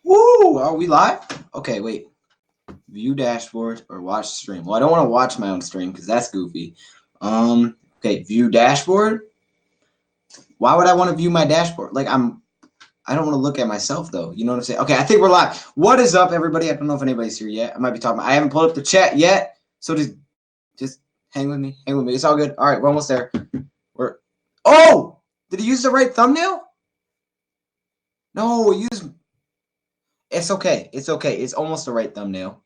Woo! Are we live? Okay, wait. View dashboard or watch stream. Well, I don't want to watch my own stream because that's goofy. Okay, view dashboard. Why would I want to view my dashboard? I don't want to look at myself though. You know what I'm saying? Okay, I think we're live. What is up, everybody? I don't know if anybody's here yet. I might be talking. I haven't pulled up the chat yet, so just hang with me. Hang with me. It's all good. All right, we're almost there. Oh, did he use the right thumbnail? No, It's okay. It's okay. It's almost the right thumbnail.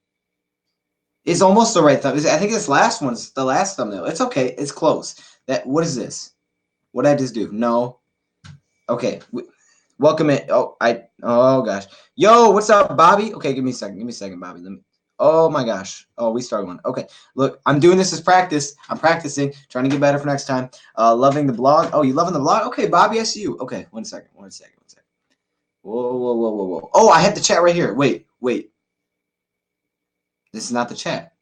It's almost the right thumbnail. I think this last one's the last thumbnail. It's okay. It's close. What is this? What did I just do? No. Okay. Welcome in. Oh gosh. Yo, what's up, Bobby? Okay, give me a second. Give me a second, Bobby. Oh my gosh. Oh, we started one. Okay. Look, I'm doing this as practice. I'm practicing, trying to get better for next time. Loving the blog. Oh, you loving the blog? Okay, Bobby, I see you. Okay, one second. Whoa. Oh, I had the chat right here. Wait. This is not the chat.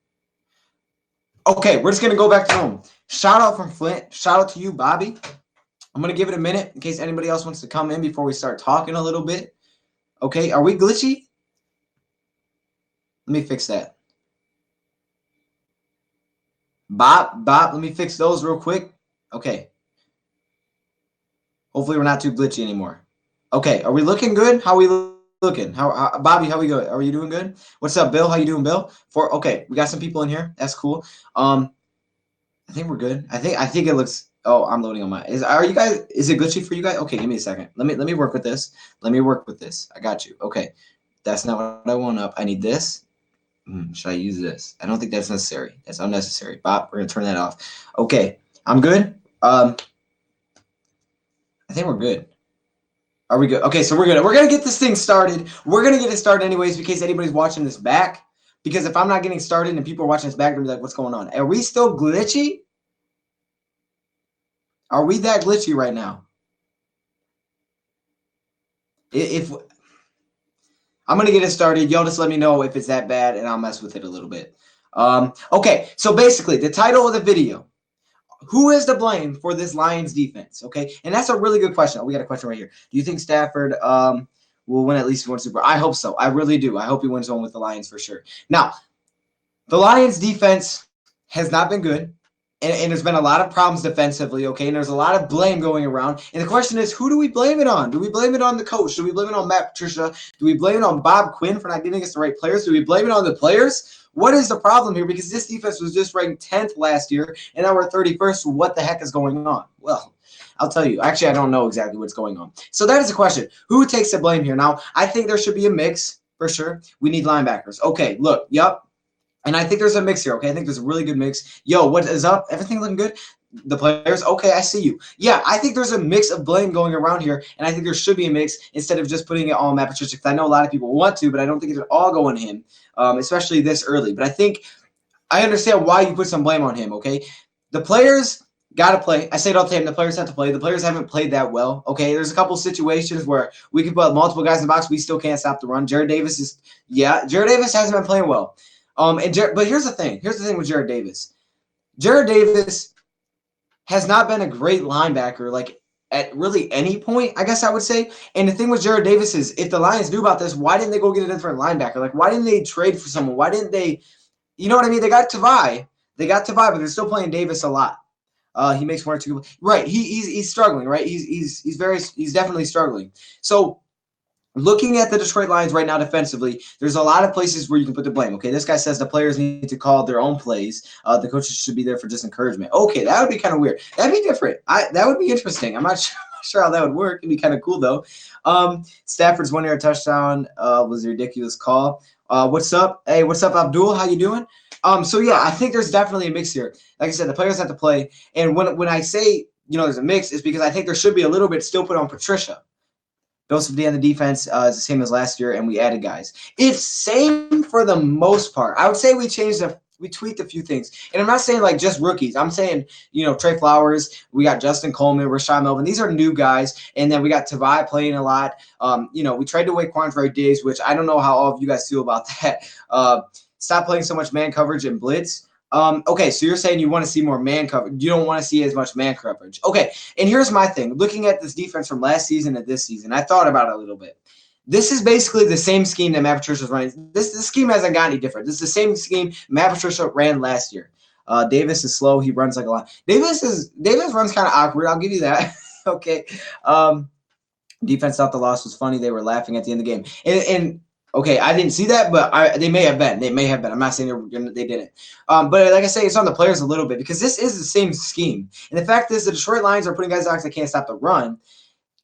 Okay, we're just going to go back to home. Shout out from Flint. Shout out to you, Bobby. I'm going to give it a minute in case anybody else wants to come in before we start talking a little bit. Okay, are we glitchy? Let me fix that. Bob, let me fix those real quick. Okay. Hopefully we're not too glitchy anymore. Okay, are we looking good? How are we looking? Bobby, how we going? Are you doing good? What's up, Bill? How you doing, Bill? Okay, we got some people in here. That's cool. I think we're good. I think it looks. Oh, I'm loading on my. Is it glitchy for you guys? Okay, give me a second. Let me work with this. I got you. Okay, that's not what I want up. I need this. Should I use this? I don't think that's necessary. That's unnecessary. Bob, we're gonna turn that off. Okay, I'm good. I think we're good. Are we good? Okay, so we're good. We're going to get this thing started. We're going to get it started anyways in case anybody's watching this back. Because if I'm not getting started and people are watching this back, they're going to be like, what's going on? Are we still glitchy? Are we that glitchy right now? If I'm going to get it started, y'all just let me know if it's that bad and I'll mess with it a little bit. Okay, so basically the title of the video. Who is to blame for this Lions defense? Okay, and that's a really good question. We got a question right here. Do you think Stafford will win at least one Super Bowl? I hope so. I really do. I hope he wins one with the Lions for sure. Now, the Lions defense has not been good, and there's been a lot of problems defensively, okay, and there's a lot of blame going around. And the question is, who do we blame it on? Do we blame it on the coach? Do we blame it on Matt Patricia? Do we blame it on Bob Quinn for not giving us the right players? Do we blame it on the players? What is the problem here? Because this defense was just ranked 10th last year, and now we're 31st. What the heck is going on? Well, I'll tell you. Actually, I don't know exactly what's going on. So that is the question. Who takes the blame here? Now, I think there should be a mix for sure. We need linebackers. Okay, look, yep. And I think there's a mix here, okay? I think there's a really good mix. Yo, what is up? Everything looking good? The players? Okay, I see you. Yeah, I think there's a mix of blame going around here, and I think there should be a mix instead of just putting it all on Matt Patricia, because I know a lot of people want to, but I don't think it should all go on him, especially this early. But I understand why you put some blame on him, okay? The players got to play. I say it all the time. The players have to play. The players haven't played that well, okay? There's a couple situations where we can put multiple guys in the box. We still can't stop the run. Jared Davis hasn't been playing well. But here's the thing. Here's the thing with Jared Davis. Jared Davis has not been a great linebacker, like at really any point, I guess I would say. And the thing with Jared Davis is, if the Lions knew about this, why didn't they go get a different linebacker? Like, why didn't they trade for someone? Why didn't they, you know what I mean? They got Tavai, but they're still playing Davis a lot. He makes 1 or 2. Right. He's struggling, right? He's definitely struggling. So, looking at the Detroit Lions right now defensively, there's a lot of places where you can put the blame. Okay, this guy says the players need to call their own plays. The coaches should be there for just encouragement. Okay, that would be kind of weird. That'd be different. That would be interesting. I'm not sure how that would work. It'd be kind of cool, though. Stafford's 1-yard touchdown was a ridiculous call. What's up? Hey, what's up, Abdul? How you doing? So, yeah, I think there's definitely a mix here. Like I said, the players have to play. And when I say, there's a mix, it's because I think there should be a little bit still put on Patricia. DoseOfDion, the defense is the same as last year, and we added guys. It's same for the most part. I would say we tweaked a few things. And I'm not saying like just rookies. I'm saying, Trey Flowers, we got Justin Coleman, Rashad Melvin. These are new guys. And then we got Tavai playing a lot. We traded away Quandre Diggs, which I don't know how all of you guys feel about that. Stop playing so much man coverage and blitz. Okay, so you're saying you want to see more man coverage. You don't want to see as much man coverage. Okay, and here's my thing. Looking at this defense from last season to this season, I thought about it a little bit. This is basically the same scheme that Matt Patricia's running. This scheme hasn't got any different. This is the same scheme Matt Patricia ran last year. Davis is slow. He runs like a lot. Davis runs kind of awkward. I'll give you that. Okay. Defense thought the loss was funny. They were laughing at the end of the game. And okay, I didn't see that, but they may have been. They may have been. I'm not saying they didn't. But like I say, it's on the players a little bit because this is the same scheme. And the fact is the Detroit Lions are putting guys out that can't stop the run.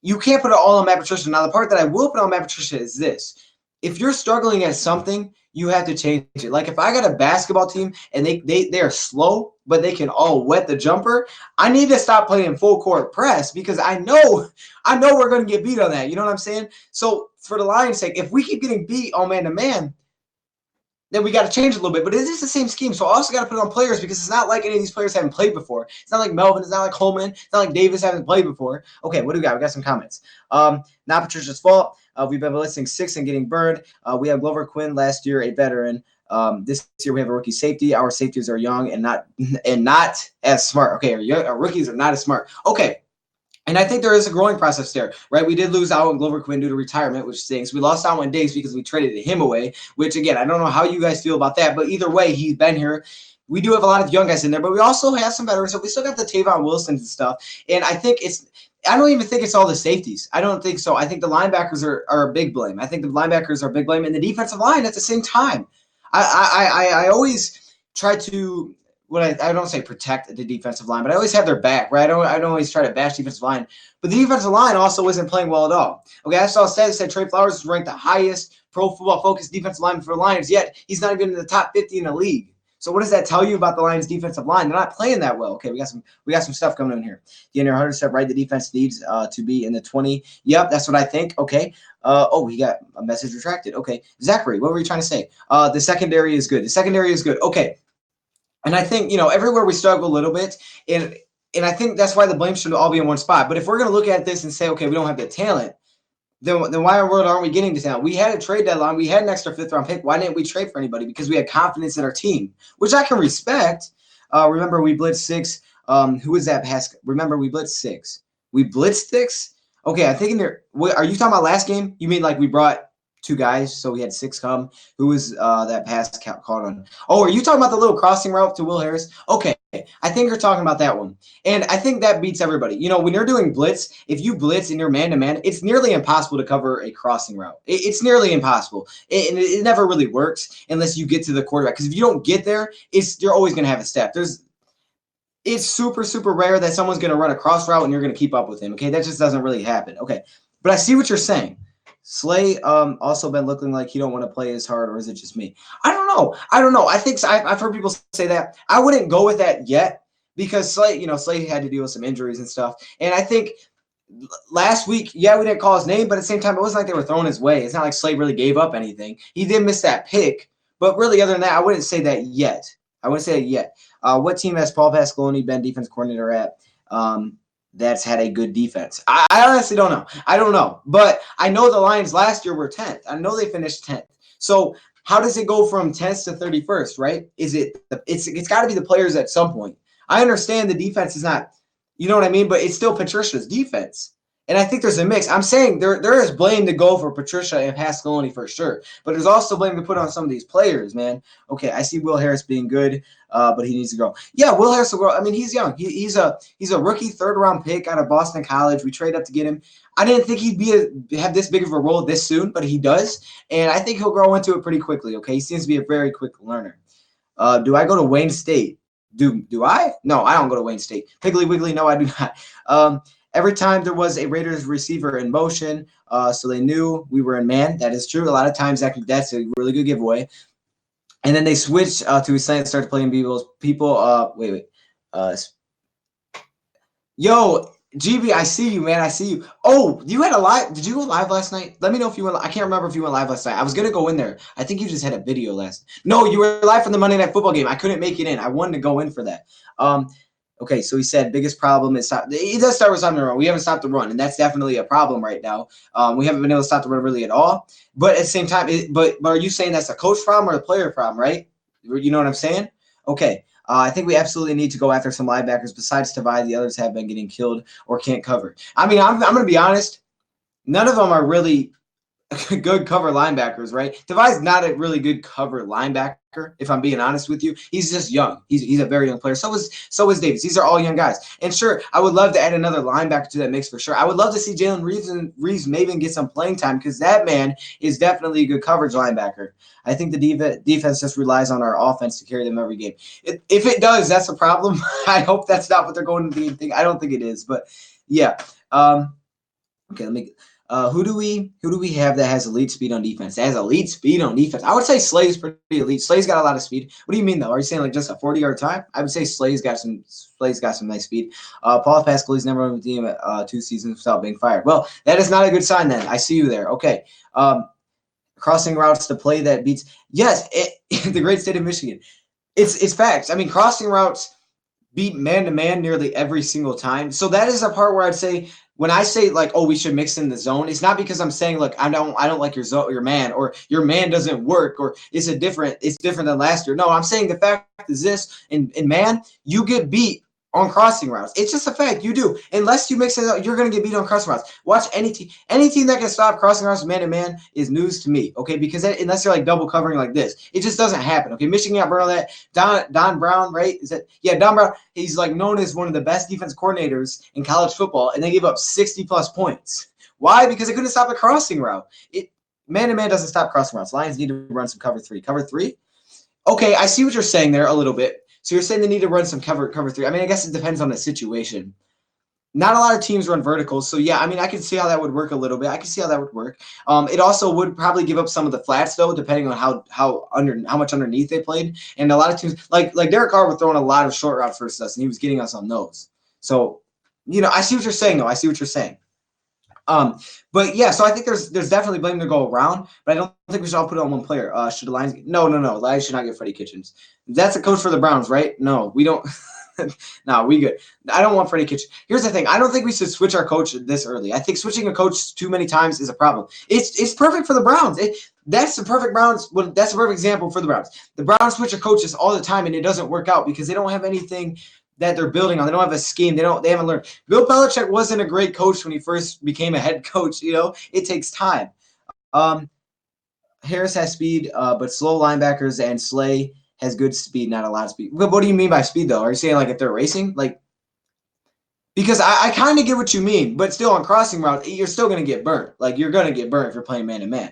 You can't put it all on Matt Patricia. Now, the part that I will put on Matt Patricia is this. If you're struggling at something, you have to change it. Like if I got a basketball team and they are slow, but they can all wet the jumper, I need to stop playing full court press because I know we're going to get beat on that. You know what I'm saying? So for the Lions' sake, if we keep getting beat on man-to-man, then we got to change a little bit. But it is the same scheme. So I also got to put it on players because it's not like any of these players haven't played before. It's not like Melvin. It's not like Holman. It's not like Davis haven't played before. Okay, what do we got? We got some comments. Not Patricia's fault. We've been listing 6 and getting burned. We have Glover Quinn last year, a veteran. This year we have a rookie safety. Our safeties are young and not as smart. Okay, our rookies are not as smart. Okay. And I think there is a growing process there, right? We did lose out on Glover Quinn due to retirement, which stinks. We lost out on Diggs because we traded him away, which, again, I don't know how you guys feel about that. But either way, he's been here. We do have a lot of young guys in there, but we also have some veterans. So we still got the Tavon Wilsons and stuff. And I think I don't even think it's all the safeties. I don't think so. I think the linebackers are a big blame. I think the linebackers are a big blame. And the defensive line at the same time. I always try to – I don't say protect the defensive line, but I always have their back, right? I don't always try to bash defensive line. But the defensive line also isn't playing well at all. Okay, I saw a stat that said Trey Flowers is ranked the highest Pro Football Focus defensive lineman for the Lions, yet he's not even in the top 50 in the league. So what does that tell you about the Lions' defensive line? They're not playing that well. Okay, we got some stuff coming in here. DeAndre Hunter said, right, the defense needs to be in the 20. Yep, that's what I think. Okay. He got a message retracted. Okay. Zachary, what were you trying to say? The secondary is good. The secondary is good. Okay. And I think, everywhere we struggle a little bit, and I think that's why the blame should all be in one spot. But if we're going to look at this and say, okay, we don't have the talent, then why in the world aren't we getting the talent? We had a trade deadline. We had an extra 5th-round pick. Why didn't we trade for anybody? Because we had confidence in our team, which I can respect. Remember, we blitzed 6. Who was that pass? Remember, we blitzed 6. We blitzed 6? Okay, I'm thinking there. Are you talking about last game? You mean like we brought 2 guys, so we had 6 come? Who was that pass called on? Oh, are you talking about the little crossing route to Will Harris? Okay, I think you're talking about that one. And I think that beats everybody. When you're doing blitz, if you blitz and you're man-to-man, it's nearly impossible to cover a crossing route. It's nearly impossible. And it never really works unless you get to the quarterback. Because if you don't get there, you're always going to have a step. It's super, super rare that someone's going to run a cross route and you're going to keep up with him. Okay, that just doesn't really happen. Okay, but I see what you're saying. Slay also been looking like he don't want to play as hard, or is it just me? I don't know. I think I've heard people say that. I wouldn't go with that yet because Slay had to deal with some injuries and stuff. And I think last week, we didn't call his name, but at the same time, it wasn't like they were throwing his way. It's not like Slay really gave up anything. He did miss that pick, but really, other than that, I wouldn't say that yet. What team has Paul Pasqualoni been defense coordinator at? That's had a good defense. I honestly don't know. I don't know. But I know the Lions last year were 10th. I know they finished 10th. So how does it go from 10th to 31st, right? It's got to be the players at some point. I understand the defense is not, you know what I mean? But it's still Patricia's defense. And I think there's a mix. I'm saying there is blame to go for Patricia and Pasqualoni for sure. But there's also blame to put on some of these players, man. Okay, I see Will Harris being good, but he needs to grow. Yeah, Will Harris will grow. I mean, he's young. He's a rookie 3rd-round pick out of Boston College. We trade up to get him. I didn't think he'd have this big of a role this soon, but he does. And I think he'll grow into it pretty quickly, okay? He seems to be a very quick learner. Do I go to Wayne State? Do I? No, I don't go to Wayne State. Piggly Wiggly, no, I do not. Every time there was a Raiders receiver in motion, so they knew we were in man. That is true. A lot of times that's a really good giveaway. And then they switched to a slant and started playing people. Yo, GB, I see you, man. I see you. Oh, you had a live. Did you go live last night? Let me know if you went. I can't remember if you went live last night. I was going to go in there. I think you just had a video last. No, you were live from the Monday Night Football game. I couldn't make it in. I wanted to go in for that. Okay, so he said biggest problem is he does start with stopping the run. We haven't stopped the run, and that's definitely a problem right now. We haven't been able to stop the run really at all. But at the same time, but are you saying that's a coach problem or a player problem, right? You know what I'm saying? Okay. I think we absolutely need to go after some linebackers besides Tavai. The others have been getting killed or can't cover. I mean, I'm going to be honest. None of them are really good cover linebackers, right? Devai's not a really good cover linebacker, if I'm being honest with you. He's just young. He's a very young player. So is Davis. These are all young guys. And sure, I would love to add another linebacker to that mix for sure. I would love to see Jalen Reeves maybe get some playing time because that man is definitely a good coverage linebacker. I think the defense just relies on our offense to carry them every game. If it does, that's a problem. I hope that's not what they're going to be. I don't think it is, but yeah. Okay, let me. Who do we have that has elite speed on defense? That has elite speed on defense. I would say Slay's pretty elite. Slay's got a lot of speed. What do you mean though? Are you saying like just a 40-yard time? I would say Slay's got some nice speed. Paul Pascal's never run with the team at 2 seasons without being fired. Well, that is not a good sign then. I see you there. Okay. Crossing routes, the play that beats. Yes, the great state of Michigan. It's facts. I mean, crossing routes beat man-to-man nearly every single time. So that is a part where I'd say when I say like, oh, we should mix in the zone, it's not because I'm saying, look, I don't like your man, or your man doesn't work, or it's different than last year. No, I'm saying the fact is this, in man, you get beat on crossing routes. It's just a fact. You do. Unless you mix it up, you're going to get beat on crossing routes. Watch any team that can stop crossing routes man-to-man is news to me, okay? Because unless you're like double covering like this, it just doesn't happen, okay? Michigan got burned on that. Don Brown, right? Don Brown, he's like known as one of the best defense coordinators in college football, and they gave up 60-plus points. Why? Because they couldn't stop a crossing route. Man-to-man doesn't stop crossing routes. Lions need to run some cover 3. Cover 3? Okay, I see what you're saying there a little bit. So you're saying they need to run some cover 3. I mean, I guess it depends on the situation. Not a lot of teams run verticals. So, yeah, I mean, I can see how that would work a little bit. I can see how that would work. It also would probably give up some of the flats, though, depending on how much underneath they played. And a lot of teams, like Derek Carr was throwing a lot of short routes versus us, and he was getting us on those. So, I see what you're saying, though. I see what you're saying. But yeah, so I think there's definitely blame to go around, but I don't think we should all put it on one player. Should the Lions no, Lions should not get Freddie Kitchens. That's a coach for the Browns, right? No, we don't. No, we good. I don't want Freddie Kitchens. Here's the thing. I don't think we should switch our coach this early. I think switching a coach too many times is a problem. It's perfect for the Browns. That's the perfect Browns. Well, that's a perfect example for the Browns. The Browns switch their coaches all the time, and it doesn't work out because they don't have anything that they're building on. They don't have a scheme. They haven't learned. Bill Belichick wasn't a great coach when he first became a head coach. It takes time. Harris has speed, but slow linebackers, and Slay has good speed, not a lot of speed. But what do you mean by speed, though? Are you saying like if they're racing? Like, because I kind of get what you mean, but still on crossing routes, you're still going to get burnt. Like, you're going to get burnt if you're playing man-to-man.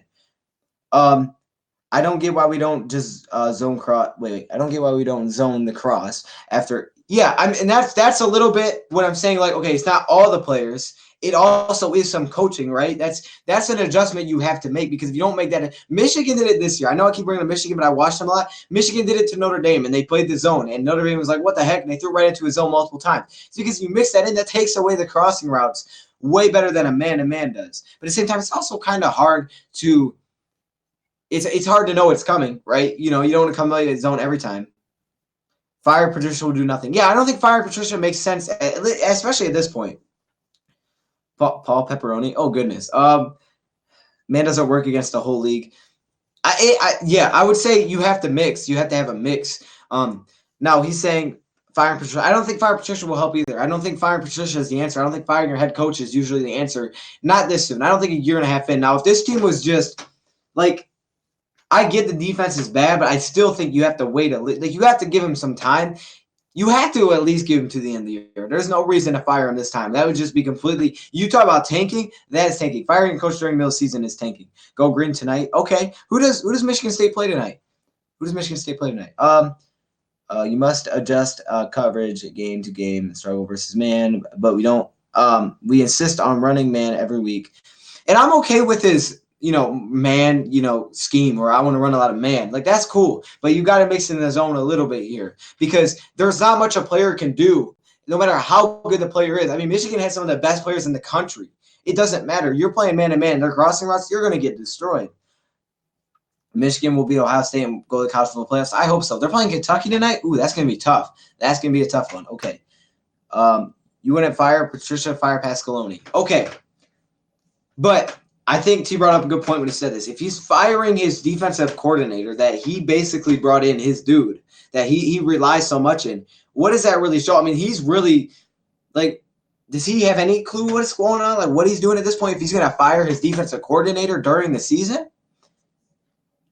I don't get why we don't just zone cross. Wait, I don't get why we don't zone the cross after. Yeah, and that's a little bit what I'm saying. Like, okay, it's not all the players. It also is some coaching, right? That's an adjustment you have to make, because if you don't make that, Michigan did it this year. I know I keep bringing up Michigan, but I watched them a lot. Michigan did it to Notre Dame, and they played the zone, and Notre Dame was like, what the heck? And they threw right into a zone multiple times. It's because you mix that in, that takes away the crossing routes way better than a man-to-man does. But at the same time, it's also kind of hard to – it's hard to know it's coming, right? You don't want to come out of the zone every time. Fire Patricia will do nothing. Yeah, I don't think Fire Patricia makes sense, especially at this point. Paul Pepperoni. Oh, goodness. Man doesn't work against the whole league. I would say you have to mix. You have to have a mix. Now, he's saying firing Patricia. I don't think Fire Patricia will help either. I don't think firing Patricia is the answer. I don't think firing your head coach is usually the answer. Not this soon. I don't think a year and a half in. Now, if this team was just like, I get the defense is bad, but I still think you have to wait you have to give him some time. You have to at least give him to the end of the year. There's no reason to fire him this time. That would just be completely – you talk about tanking, that's tanking. Firing a coach during middle season is tanking. Go green tonight. Okay. Who does Michigan State play tonight? You must adjust coverage game to game, struggle versus man, but we don't we insist on running man every week. And I'm okay with his – man, scheme, or I want to run a lot of man. Like, that's cool. But you got to mix in the zone a little bit here, because there's not much a player can do, no matter how good the player is. I mean, Michigan has some of the best players in the country. It doesn't matter. You're playing man-to-man. They're crossing routes. You're going to get destroyed. Michigan will beat Ohio State and go to the college football playoffs. I hope so. They're playing Kentucky tonight. Ooh, that's going to be tough. That's going to be a tough one. Okay. You wouldn't fire Patricia, fire Pascaloni. Okay. But I think T brought up a good point when he said this. If he's firing his defensive coordinator that he basically brought in, his dude, that he relies so much in, what does that really show? I mean, he's really, like, does he have any clue what's going on? Like what he's doing at this point? If he's going to fire his defensive coordinator during the season?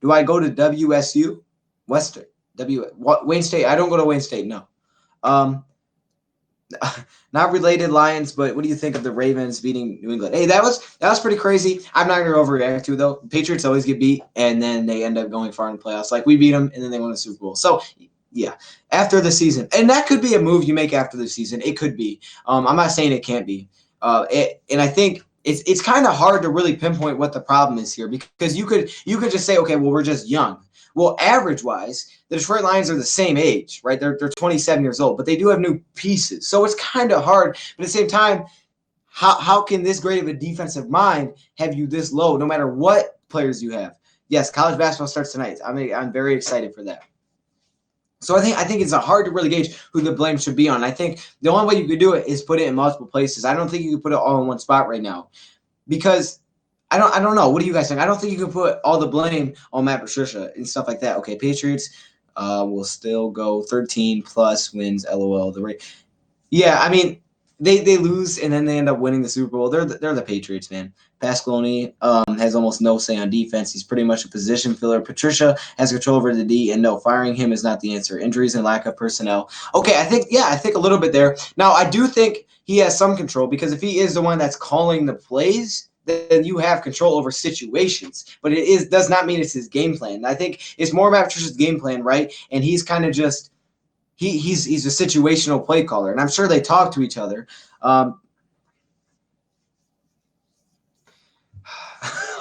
Do I go to WSU? Western. Wayne State. I don't go to Wayne State, no. Not related Lions, but what do you think of the Ravens beating New England? Hey, that was pretty crazy. I'm not going to overreact to it, though. Patriots always get beat, and then they end up going far in the playoffs. Like, we beat them, and then they won the Super Bowl. So, yeah, after the season. And that could be a move you make after the season. It could be. I'm not saying it can't be. And I think it's kind of hard to really pinpoint what the problem is here because you could just say, okay, well, we're just young. Well, average-wise, the Detroit Lions are the same age, right? They're 27 years old, but they do have new pieces. So it's kind of hard. But at the same time, how can this great of a defensive mind have you this low, no matter what players you have? Yes, college basketball starts tonight. I'm very excited for that. So I think it's hard to really gauge who the blame should be on. I think the only way you could do it is put it in multiple places. I don't think you can put it all in one spot right now because – I don't know. What do you guys think? I don't think you can put all the blame on Matt Patricia and stuff like that. Okay, Patriots will still go 13 plus wins. LOL. Yeah, I mean they lose and then they end up winning the Super Bowl. They're the Patriots, man. Pasqualoni has almost no say on defense. He's pretty much a position filler. Patricia has control over the D, and no, firing him is not the answer. Injuries and lack of personnel. Okay, I think a little bit there. Now I do think he has some control because if he is the one that's calling the plays, then you have control over situations. But it does not mean it's his game plan. I think it's more Matt Patricia's game plan, right? And he's kind of just he's a situational play caller, and I'm sure they talk to each other. I'm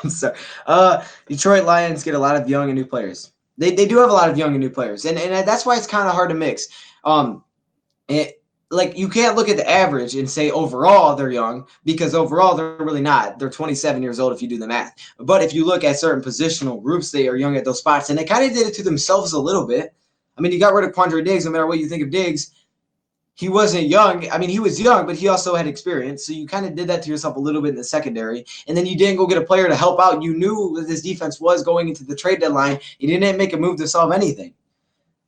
sorry. Detroit Lions get a lot of young and new players. They do have a lot of young and new players, and that's why it's kind of hard to mix. Like you can't look at the average and say overall they're young because overall they're really not. They're 27 years old if you do the math. But if you look at certain positional groups, they are young at those spots, and they kind of did it to themselves a little bit. I mean, you got rid of Quandre Diggs. No matter what you think of Diggs, he wasn't young. I mean, he was young, but he also had experience. So you kind of did that to yourself a little bit in the secondary, and then you didn't go get a player to help out. You knew that this defense was going into the trade deadline. You didn't make a move to solve anything.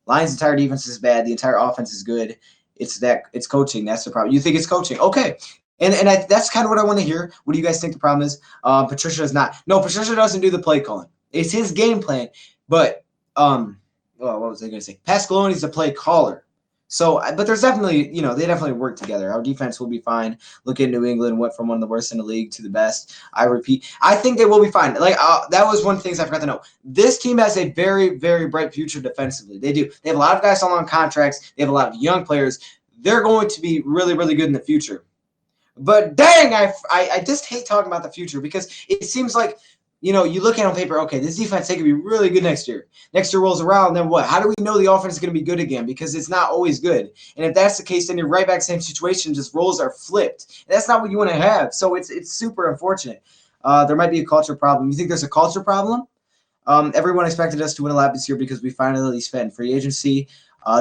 Lions' entire defense is bad. The entire offense is good. It's coaching. That's the problem. You think it's coaching. Okay. And that's kind of what I want to hear. What do you guys think the problem is? Patricia is not. No, Patricia doesn't do the play calling. It's his game plan. But, what was I going to say? Pasqualoni's the play caller. So, but there's definitely, they definitely work together. Our defense will be fine. Look at New England, went from one of the worst in the league to the best. I repeat, I think they will be fine. Like, that was one of the things I forgot to know. This team has a very, very bright future defensively. They do. They have a lot of guys on long contracts. They have a lot of young players. They're going to be really, really good in the future. But dang, I just hate talking about the future because it seems like, you look at it on paper, okay, this defense, they could be really good next year. Next year rolls around, then what? How do we know the offense is going to be good again? Because it's not always good. And if that's the case, then you're right back same situation, just roles are flipped. And that's not what you want to have. So it's super unfortunate. There might be a culture problem. You think there's a culture problem? Everyone expected us to win a lot this year because we finally spent free agency.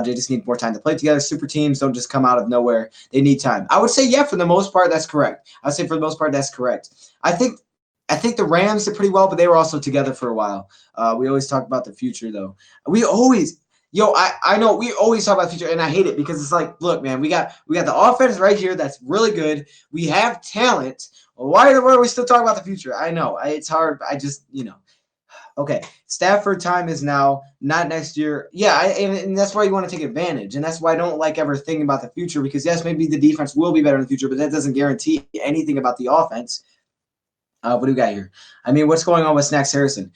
They just need more time to play together. Super teams don't just come out of nowhere. They need time. I would say, yeah, for the most part, that's correct. I would say for the most part, that's correct. I think the Rams did pretty well, but they were also together for a while. We always talk about the future, though. I know we always talk about the future, and I hate it because it's like, look, man, we got the offense right here that's really good. We have talent. Why are we still talking about the future? I know. It's hard. I just, Okay, Stafford time is now, not next year. Yeah, and that's why you want to take advantage, and that's why I don't like ever thinking about the future because, yes, maybe the defense will be better in the future, but that doesn't guarantee anything about the offense. What do we got here? I mean, what's going on with Snacks Harrison?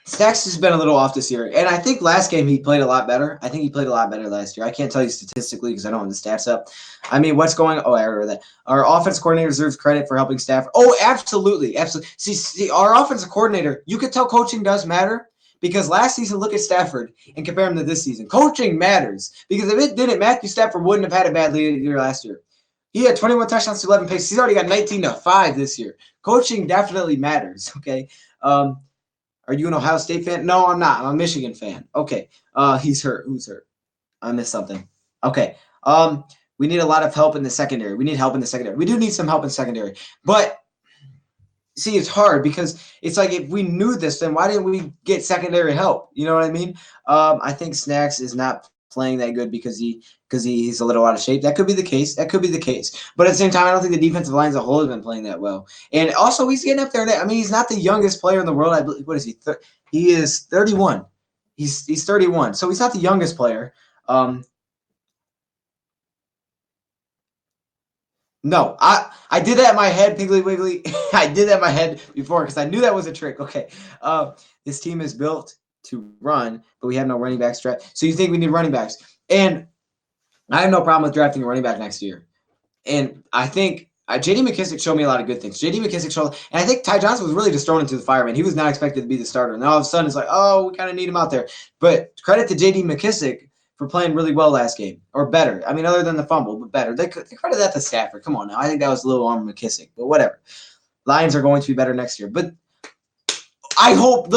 Snacks has been a little off this year, and I think last game he played a lot better. I think he played a lot better last year. I can't tell you statistically because I don't have the stats up. I mean, what's going on? Oh, I read that. Our offense coordinator deserves credit for helping Stafford. Oh, absolutely. Absolutely. See, our offensive coordinator, you could tell coaching does matter because last season, look at Stafford and compare him to this season. Coaching matters because if it didn't, Matthew Stafford wouldn't have had a bad year last year. He had 21 touchdowns to 11 picks. He's already got 19-5 this year. Coaching definitely matters, okay? Are you an Ohio State fan? No, I'm not. I'm a Michigan fan. Okay. He's hurt. Who's hurt? I missed something. Okay. We need a lot of help in the secondary. We need help in the secondary. We do need some help in the secondary. But, see, it's hard because it's like if we knew this, then why didn't we get secondary help? You know what I mean? I think Snacks is not playing that good because he's a little out of shape. That could be the case. But at the same time, I don't think the defensive line as a whole has been playing that well. And also, he's getting up there. I mean, he's not the youngest player in the world. I believe. What is he? He is 31. He's 31. So he's not the youngest player. No, I did that in my head, Piggly Wiggly. I did that in my head before because I knew that was a trick. Okay, this team is built to run, but we have no running back strat. So you think we need running backs? And I have no problem with drafting a running back next year. And I think J.D. McKissic showed me a lot of good things. J.D. McKissic showed, and I think Ty Johnson was really just thrown into the fire, man. He was not expected to be the starter. And all of a sudden, it's like, oh, we kind of need him out there. But credit to J.D. McKissic for playing really well last game, or better. I mean, other than the fumble, but better. They credit that to Stafford. Come on now. I think that was a little on McKissic, but whatever. Lions are going to be better next year. But I hope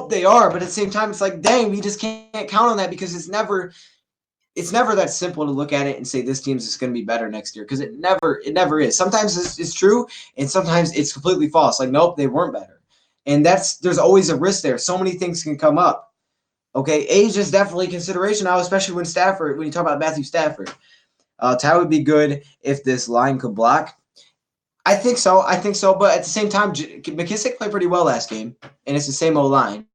they are, but at the same time, it's like, dang, we just can't count on that because it's never that simple to look at it and say this team's just going to be better next year because it never is. Sometimes it's true, and sometimes it's completely false. Like, nope, they weren't better. And there's always a risk there. So many things can come up. Okay, age is definitely a consideration now, especially when you talk about Matthew Stafford. Ty would be good if this line could block. I think so. But at the same time, McKissic played pretty well last game, and it's the same old line.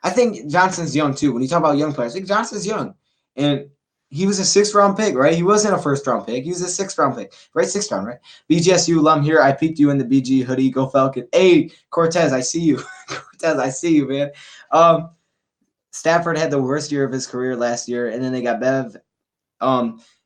I think Johnson's young too. When you talk about young players, I think Johnson's young, and he was a 6th-round pick, right? He wasn't a 1st-round pick. He was a 6th-round pick, right? 6th round, right? BGSU alum here. I peeked you in the BG hoodie. Go Falcon. Hey, Cortez, I see you. Cortez, I see you, man. Stafford had the worst year of his career last year, and then they got Bev.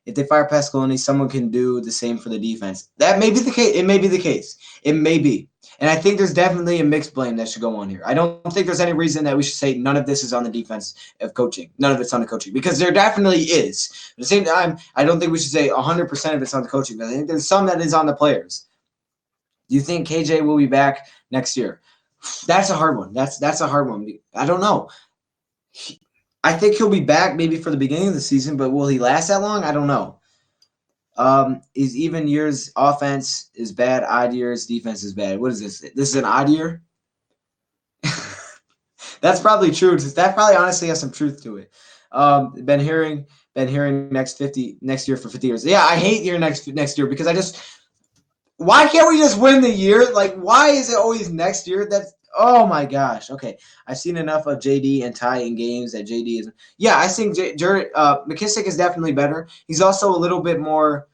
If they fire Pasqualini, someone can do the same for the defense. That may be the case. It may be the case. It may be. And I think there's definitely a mixed blame that should go on here. I don't think there's any reason that we should say none of this is on the defense of coaching. None of it's on the coaching because there definitely is. At the same time, I don't think we should say 100% of it's on the coaching. But I think there's some that is on the players. Do you think KJ will be back next year? That's a hard one. That's a hard one. I don't know. I think he'll be back maybe for the beginning of the season, but will he last that long? I don't know. Is even years offense is bad, odd years defense is bad. What is this? This is an odd year? That's probably true. That probably honestly has some truth to it. Been hearing next year for 50 years. Yeah, I hate year next year because why can't we just win the year? Like, why is it always next year? Oh my gosh. Okay. I've seen enough of JD and Ty in games that JD is. Yeah, I think McKissic is definitely better. He's also a little bit more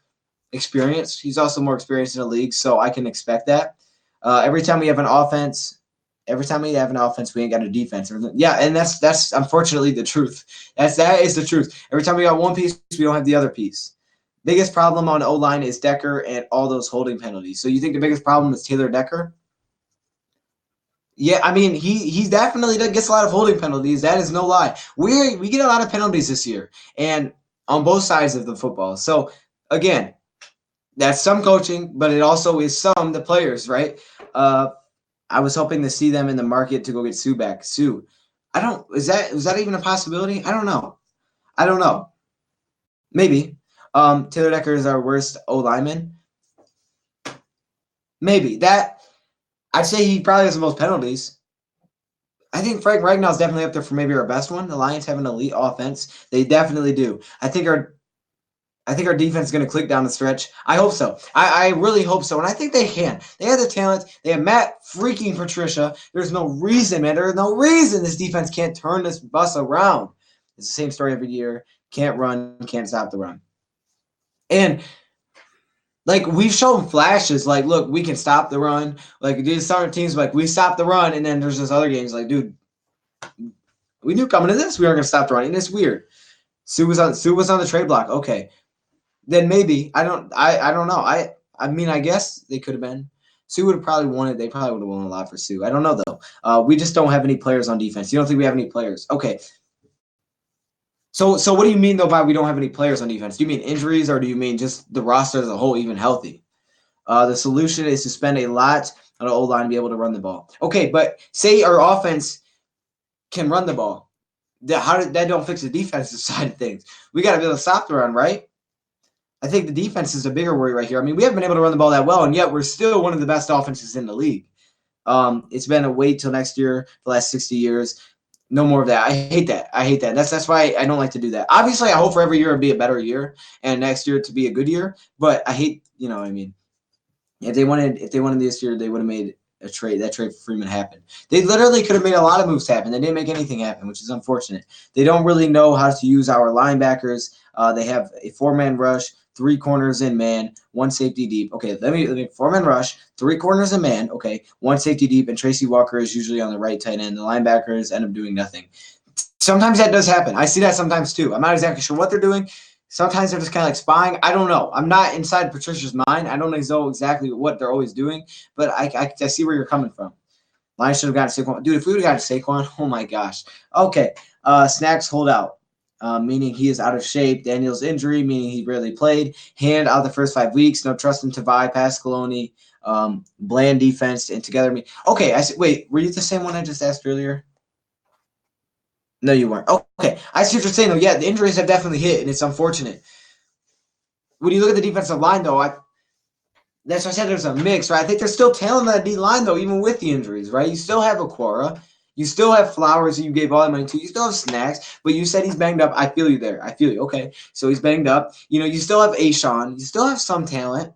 experienced. He's also more experienced in the league, so I can expect that. Every time we have an offense, we ain't got a defense. Yeah, and that's unfortunately the truth. That is the truth. Every time we got one piece, we don't have the other piece. Biggest problem on O-line is Decker and all those holding penalties. So you think the biggest problem is Taylor Decker? Yeah, I mean, he definitely gets a lot of holding penalties. That is no lie. We get a lot of penalties this year, and on both sides of the football. So, again, that's some coaching, but it also is some the players, right? I was hoping to see them in the market to go get Sue back. Sue, is that even a possibility? I don't know. Maybe. Taylor Decker is our worst O-lineman. Maybe. I'd say he probably has the most penalties. I think Frank Ragnall's definitely up there for maybe our best one. The Lions have an elite offense. They definitely do. I think our defense is going to click down the stretch. I hope so. I really hope so. And I think they can. They have the talent. They have Matt freaking Patricia. There's no reason, man. There's no reason this defense can't turn this bus around. It's the same story every year. Can't run, can't stop the run. And like, we've shown flashes, like, look, we can stop the run. Like, these certain teams, like, we stop the run, and then there's just other games, like, dude, we knew coming to this we weren't going to stop the run, and it's weird. Sue was on the trade block. Okay. Then maybe. I don't know. I mean, I guess they could have been. Sue would have probably won it. They probably would have won a lot for Sue. I don't know, though. We just don't have any players on defense. You don't think we have any players? Okay. So what do you mean, though, by we don't have any players on defense? Do you mean injuries, or do you mean just the roster as a whole even healthy? The solution is to spend a lot on an O-line to be able to run the ball. Okay, but say our offense can run the ball. That don't fix the defensive side of things. We got to be able to stop the run, right? I think the defense is a bigger worry right here. I mean, we haven't been able to run the ball that well, and yet we're still one of the best offenses in the league. It's been a wait till next year, the last 60 years. No more of that. I hate that. I hate that. That's why I don't like to do that. Obviously, I hope for every year to be a better year and next year to be a good year. But I hate, what I mean, if they wanted this year, they would have made a trade. That trade for Freeman happened. They literally could have made a lot of moves happen. They didn't make anything happen, which is unfortunate. They don't really know how to use our linebackers. They have a 4-man rush, 3 corners in man, 1 safety deep. Okay, let me 4-man rush, 3 corners in man. Okay, 1 safety deep, and Tracy Walker is usually on the right tight end. The linebackers end up doing nothing. Sometimes that does happen. I see that sometimes too. I'm not exactly sure what they're doing. Sometimes they're just kind of like spying. I don't know. I'm not inside Patricia's mind. I don't know exactly what they're always doing, but I see where you're coming from. Lions should have gotten Saquon. Dude, if we would have gotten Saquon, oh my gosh. Okay. Snacks hold out, meaning he is out of shape. Daniel's injury, meaning he barely played. Hand out the first 5 weeks. No trust in Tavai, Pascaloni. Bland defense and together me. Okay, wait, were you the same one I just asked earlier? No, you weren't. Okay, I see what you're saying, though. Yeah, the injuries have definitely hit, and it's unfortunate. When you look at the defensive line, though, that's why I said there's a mix, right? I think there's still talent on that D-line, though, even with the injuries, right? You still have Aquara. You still have Flowers that you gave all that money to. You still have Snacks, but you said he's banged up. I feel you there. I feel you. Okay, so he's banged up. You still have Ashawn. You still have some talent.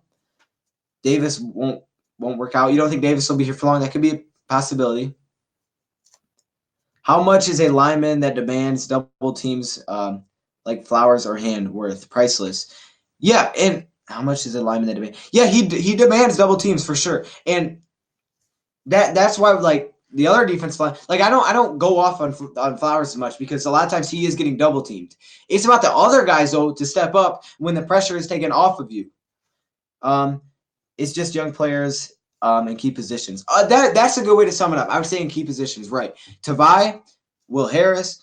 Davis won't work out. You don't think Davis will be here for long? That could be a possibility. How much is a lineman that demands double teams like Flowers or Hand worth? Priceless. Yeah, and how much is a lineman that demands? Yeah, he demands double teams for sure. And that's why like the other defense line, like I don't go off on Flowers as much because a lot of times he is getting double teamed. It's about the other guys though to step up when the pressure is taken off of you. It's just young players and key positions. That's a good way to sum it up. I was saying key positions, right? Tavai, Will Harris.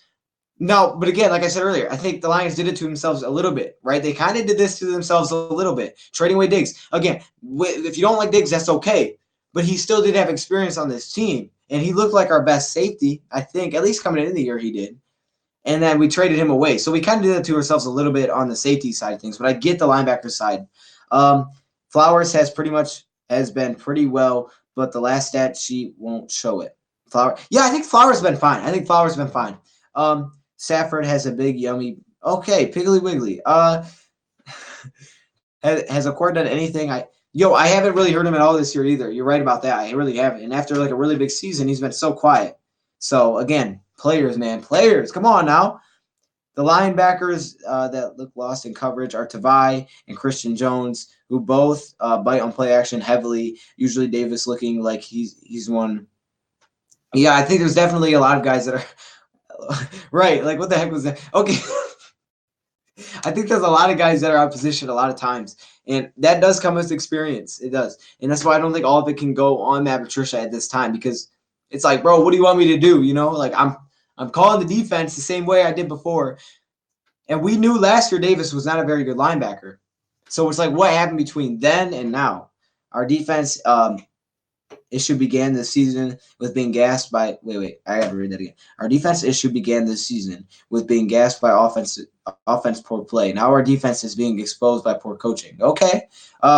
No, but again, like I said earlier, I think the Lions did it to themselves a little bit, right? They kind of did this to themselves a little bit, trading away Diggs. Again, if you don't like Diggs, that's okay. But he still did have experience on this team, and he looked like our best safety, I think, at least coming in the year he did. And then we traded him away. So we kind of did it to ourselves a little bit on the safety side of things, but I get the linebacker side. Flowers has been pretty well, but the last stat sheet won't show it. I think Flowers been fine. Safford has a big yummy. Okay, Piggly Wiggly. Has Accord done anything? I haven't really heard him at all this year either. You're right about that. I really haven't. And after like a really big season, he's been so quiet. So again, players, man, players. Come on now. The linebackers that look lost in coverage are Tavai and Christian Jones, who both bite on play action heavily. Usually Davis looking like he's one. Yeah, I think there's definitely a lot of guys that are right. Like, what the heck was that? Okay. I think there's a lot of guys that are out of position a lot of times. And that does come with experience. It does. And that's why I don't think all of it can go on Matt Patricia at this time because it's like, bro, what do you want me to do? Like I'm calling the defense the same way I did before. And we knew last year Davis was not a very good linebacker. So it's like what happened between then and now? Our defense issue began this season with being gassed by I gotta read that again. Our defense issue began this season with being gassed by offense poor play. Now our defense is being exposed by poor coaching. Okay.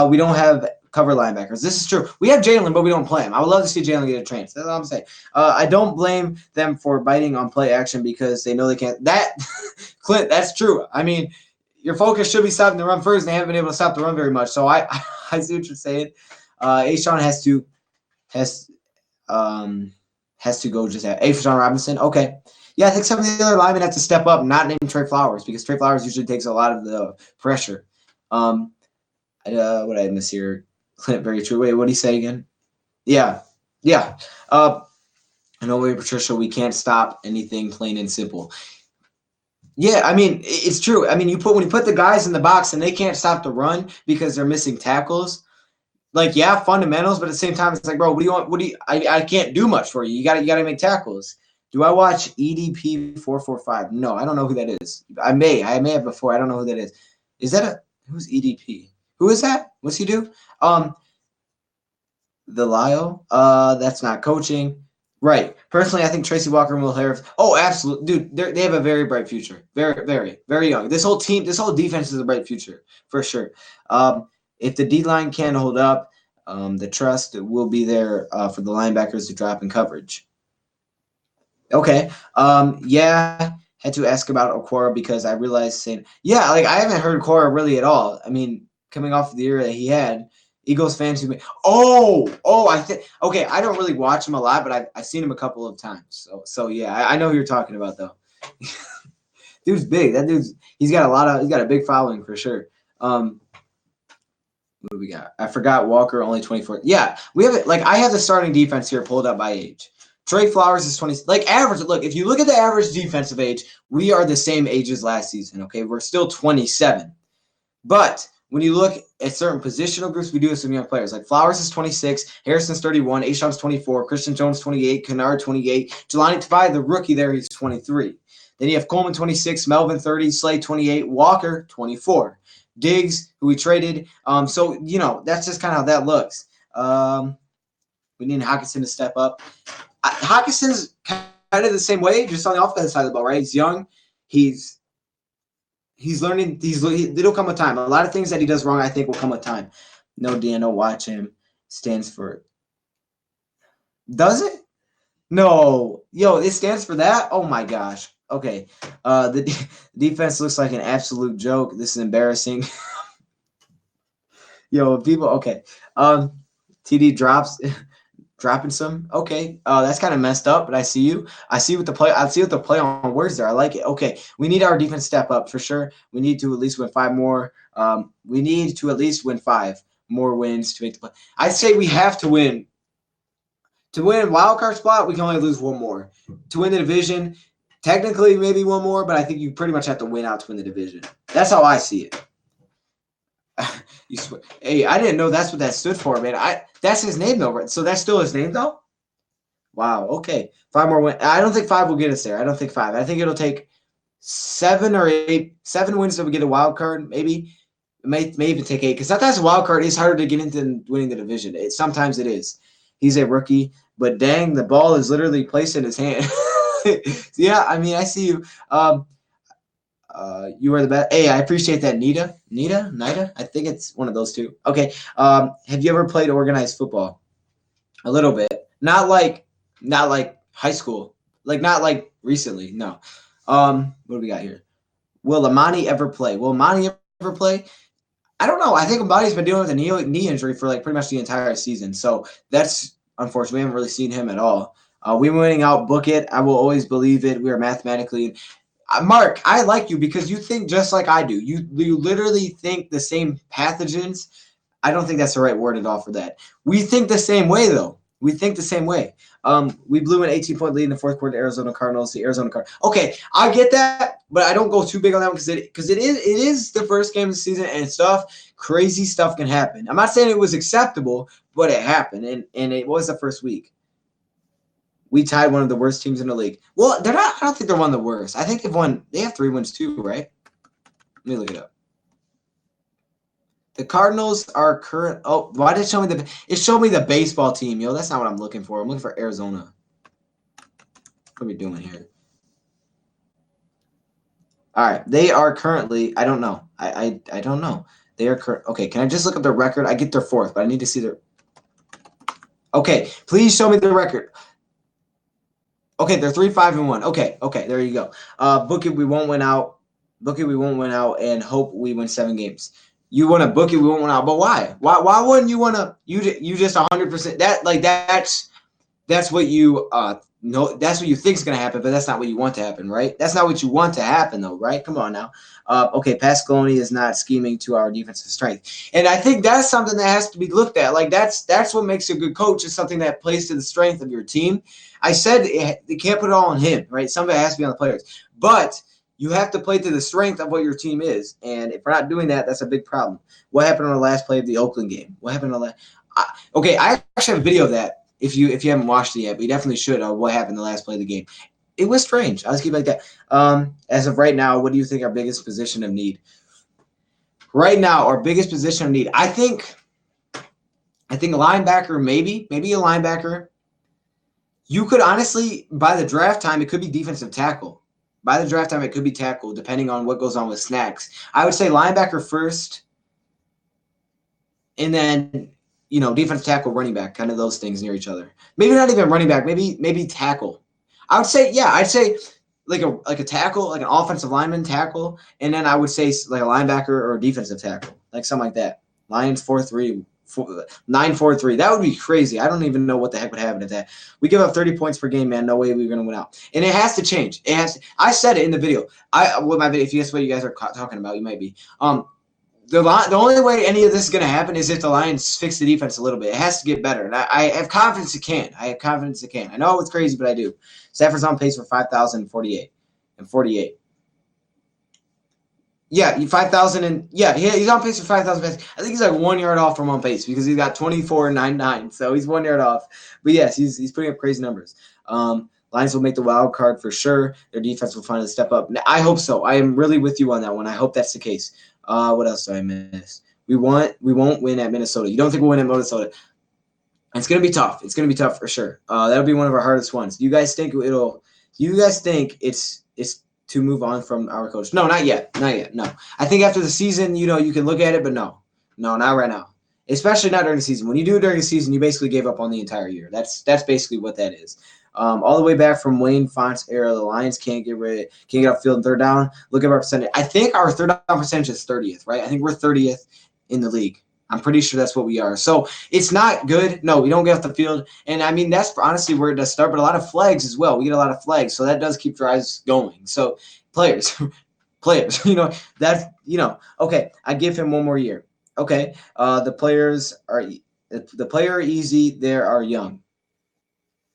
We don't have cover linebackers. This is true. We have Jalen, but we don't play him. I would love to see Jalen get a chance. That's all I'm saying. I don't blame them for biting on play action because they know they can't. That, Clint, that's true. I mean, your focus should be stopping the run first, and they haven't been able to stop the run very much. So I see what you're saying. Ashawn has to go just at Ashawn Robinson. Okay. Yeah, I think some of the other linemen have to step up and not name Trey Flowers because Trey Flowers usually takes a lot of the pressure. What did I miss here? Clint, very true. Wait, what did he say again? Yeah. I know, Patricia, we can't stop anything, plain and simple. Yeah, I mean, it's true. I mean, when you put the guys in the box and they can't stop the run because they're missing tackles, like, yeah, fundamentals, but at the same time, it's like, bro, what do you want? I can't do much for you. You gotta make tackles. Do I watch EDP445? No, I don't know who that is. I may have before. I don't know who that is. Is that who's EDP? Who is that? What's he do? The Lyle. That's not coaching. Right. Personally, I think Tracy Walker and Will Harris. Oh, absolutely, dude. They have a very bright future. Very, very, very young. This whole defense is a bright future for sure. If the D line can hold up, the trust will be there for the linebackers to drop in coverage. Okay. Yeah. Had to ask about Okora because I realized saying, yeah, like I haven't heard Okora really at all. I mean, coming off the year that he had, Eagles fans who, I think, okay, I don't really watch him a lot, but I've seen him a couple of times. So yeah, I know who you're talking about though. Dude's big. He's got a big following for sure. What do we got? I forgot Walker only 24. Yeah, we have it. Like I have the starting defense here pulled up by age. Trey Flowers is 20. Like average. Look, if you look at the average defensive age, we are the same age as last season. Okay, we're still 27. But when you look at certain positional groups, we do have some young players. Like Flowers is 26, Harrison's 31, Ashawn's 24, Christian Jones 28, Kennard 28, Jelani Tavai, the rookie there, he's 23. Then you have Coleman 26, Melvin 30, Slade 28, Walker 24. Diggs, who we traded. So, that's just kind of how that looks. We need Hockenson to step up. Hawkinson's kind of the same way, just on the offensive side of the ball, right? He's young. He's learning. It'll come a time. A lot of things that he does wrong, I think, will come a time. No, Dan, don't watch him. Stands for. Does it? No. Yo, it stands for that? Oh, my gosh. Okay. The defense looks like an absolute joke. This is embarrassing. Yo, people. Okay. TD dropping some. Okay. That's kind of messed up, but I see you. I see what the play on words there. I like it. Okay. We need our defense step up for sure. We need to at least win 5 more. We need to at least win 5 more wins to make the play. I say we have to win. To win wild card spot, we can only lose 1 more. To win the division, technically maybe 1 more, but I think you pretty much have to win out to win the division. That's how I see it. Hey, I didn't know that's what that stood for, man. That's his name though, right? So that's still his name though? Wow. Okay. 5 more wins. I don't think 5 will get us there. I don't think 5. I think it'll take 7 or 8, 7 wins to get a wild card. Maybe it may even take 8 because sometimes a wild card is harder to get into winning the division. Sometimes it is. He's a rookie, but dang, the ball is literally placed in his hand. Yeah, I mean, I see you. You are the best. Hey, I appreciate that, Nita. I think it's one of those two. Okay. Have you ever played organized football? A little bit. Not like high school. Like not like recently. No. What do we got here? Will Amani ever play? Will Amani ever play? I don't know. I think Amani's been dealing with a knee injury for like pretty much the entire season. So that's unfortunate. We haven't really seen him at all. We winning out. Book it. I will always believe it. We are mathematically. Mark, I like you because you think just like I do. You literally think the same pathogens. I don't think that's the right word at all for that. We think the same way, though. We think the same way. We blew an 18-point lead in the fourth quarter to Arizona Cardinals. The Arizona Cardinals. Okay, I get that, but I don't go too big on that one because it is the first game of the season and crazy stuff can happen. I'm not saying it was acceptable, but it happened, and it was the first week. We tied one of the worst teams in the league. Well, they're not. I don't think they're one of the worst. I think they have 3 wins too, right? Let me look it up. The Cardinals are current. Oh, why did it show me it showed me the baseball team, yo? That's not what I'm looking for. I'm looking for Arizona. What are we doing here? All right, they are currently. I don't know. I don't know. They are current. Okay, can I just look up their record? I get their 4th, but I need to see their. Okay, please show me the record. Okay, they're 3-5-1. Okay, there you go. Book it, we won't win out. Book it, we won't win out, and hope we win 7 games. You want to book it, we won't win out, but why? Why wouldn't you want to? You just 100% that's what you know. That's what you think is going to happen, but that's not what you want to happen, right? That's not what you want to happen, though, right? Come on now. Okay, Pasqualoni is not scheming to our defensive strength, and I think that's something that has to be looked at. Like that's what makes a good coach is something that plays to the strength of your team. I said you can't put it all on him, right? Some of it has to be on the players, but you have to play to the strength of what your team is, and if we're not doing that, that's a big problem. What happened on the last play of the Oakland game? What happened on the last? Okay, I actually have a video of that. If you haven't watched it yet, we definitely should. What happened the last play of the game? It was strange. I'll just keep it like that. As of right now, what do you think our biggest position of need? Right now, our biggest position of need. I think a linebacker, maybe a linebacker. You could honestly, by the draft time, it could be defensive tackle. By the draft time, it could be tackle, depending on what goes on with snacks. I would say linebacker first, and then defensive tackle, running back, kind of those things near each other. Maybe not even running back, maybe tackle. I would say, yeah, I'd say like a tackle, like an offensive lineman tackle, and then I would say like a linebacker or a defensive tackle, like something like that. Lions 4-3, 9-4-3. That would be crazy. I don't even know what the heck would happen at that. We give up 30 points per game, man. No way we're gonna win out. And it has to change. It has to, I said it in the video. With my video, if you guess what you guys are talking about, you might be. The only way any of this is going to happen is if the Lions fix the defense a little bit. It has to get better, and I have confidence it can. I have confidence it can. I know it's crazy, but I do. Stafford's on pace for 5,048 and 48. Yeah, 5,000 and yeah, he's on pace for 5,000 passes. I think he's like 1 yard off from on pace because he's got 24.99, so he's 1 yard off. But yes, he's putting up crazy numbers. Lions will make the wild card for sure. Their defense will finally step up. I hope so. I am really with you on that one. I hope that's the case. What else do I miss? We won't win at Minnesota. You don't think we'll win at Minnesota? It's gonna be tough. It's gonna be tough for sure. That'll be one of our hardest ones. You guys think it's to move on from our coach? No, not yet. Not yet. No. I think after the season, you can look at it, but no, not right now. Especially not during the season. When you do it during the season, you basically gave up on the entire year. That's basically what that is. All the way back from Wayne Font's era, the Lions can't get upfield and third down. Look at our percentage. I think our third down percentage is 30th, right? I think we're 30th in the league. I'm pretty sure that's what we are. So it's not good. No, we don't get off the field. And I mean, that's honestly where it does start, but a lot of flags as well. We get a lot of flags. So that does keep drives going. So players, okay, I give him one more year. Okay. The player easy, there are young.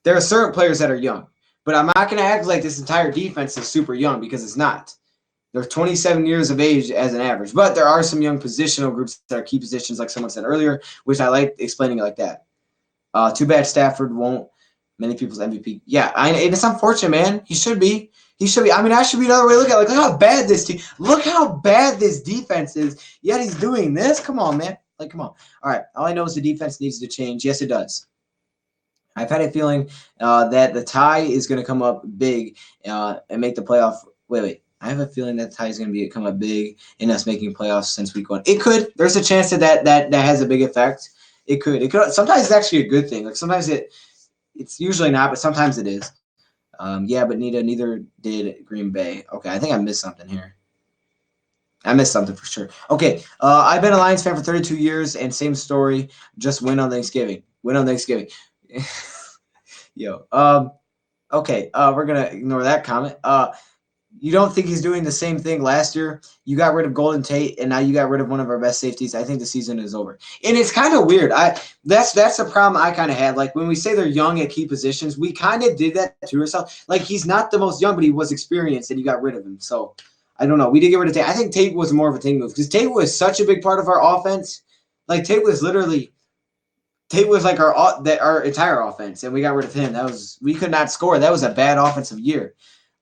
There are certain players that are young, but I'm not going to act like this entire defense is super young because it's not. They're 27 years of age as an average, but there are some young positional groups that are key positions, like someone said earlier, which I like explaining it like that. Too bad Stafford won't. Many people's MVP. Yeah, and it's unfortunate, man. He should be. I mean, that should be another way to look at it. Like, look how bad this team. Look how bad this defense is. Yet he's doing this. Come on, man. Like, come on. All right. All I know is the defense needs to change. Yes, it does. I've had a feeling that the tie is going to come up big and make the playoff. Wait. I have a feeling that tie is going to come up big in us making playoffs since week 1. It could. There's a chance that has a big effect. It could. Sometimes it's actually a good thing. Like sometimes it's usually not, but sometimes it is. Yeah, but neither did Green Bay. Okay, I think I missed something here. I missed something for sure. Okay, I've been a Lions fan for 32 years, and same story. Just win on Thanksgiving. Yo. Okay. We're gonna ignore that comment. You don't think he's doing the same thing last year? You got rid of Golden Tate, and now you got rid of one of our best safeties. I think the season is over, and it's kind of weird. That's the problem I kind of had. Like when we say they're young at key positions, we kind of did that to ourselves. Like he's not the most young, but he was experienced, and you got rid of him. So I don't know. We did get rid of Tate. I think Tate was more of a Tate move because Tate was such a big part of our offense. Like Tate was like our entire offense, and we got rid of him. We could not score. That was a bad offensive year.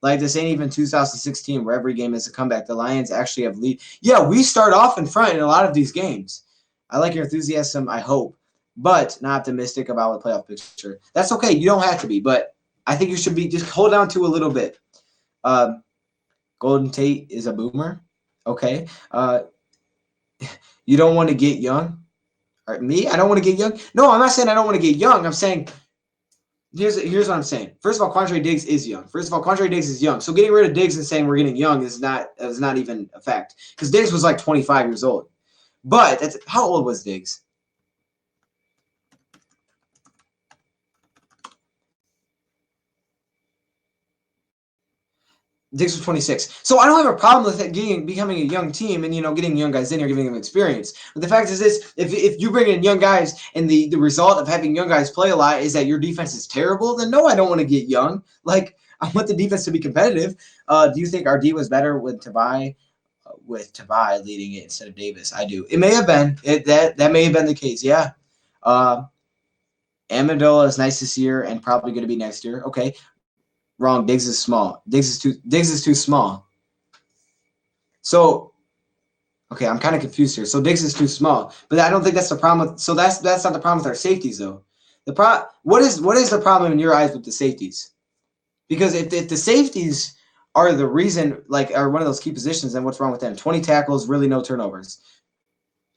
Like this ain't even 2016 where every game is a comeback. The Lions actually have lead. Yeah, we start off in front in a lot of these games. I like your enthusiasm, I hope, but not optimistic about the playoff picture. That's okay. You don't have to be, but I think you should be just hold on to a little bit. Golden Tate is a boomer. Okay. You don't want to get young. All right, me? I don't want to get young. No, I'm not saying I don't want to get young. I'm saying here's what I'm saying. First of all, Quandre Diggs is young. So getting rid of Diggs and saying we're getting young is not even a fact. Because Diggs was like 25 years old. But how old was Diggs? Diggs was 26. So I don't have a problem with it becoming a young team and, getting young guys in here, giving them experience. But the fact is this, if you bring in young guys and the result of having young guys play a lot is that your defense is terrible, then no, I don't want to get young. Like, I want the defense to be competitive. Do you think our D was better with Tabai leading it instead of Davis? I do. It may have been. That may have been the case, yeah. Amendola is nice this year and probably going to be next year. Okay. Wrong. Diggs is small. Diggs is too small. So, okay, I'm kind of confused here. So Diggs is too small, but I don't think that's the problem. So that's not the problem with our safeties, though. What is the problem in your eyes with the safeties? Because if the safeties are the reason, like, are one of those key positions, then what's wrong with them? 20 tackles, really no turnovers.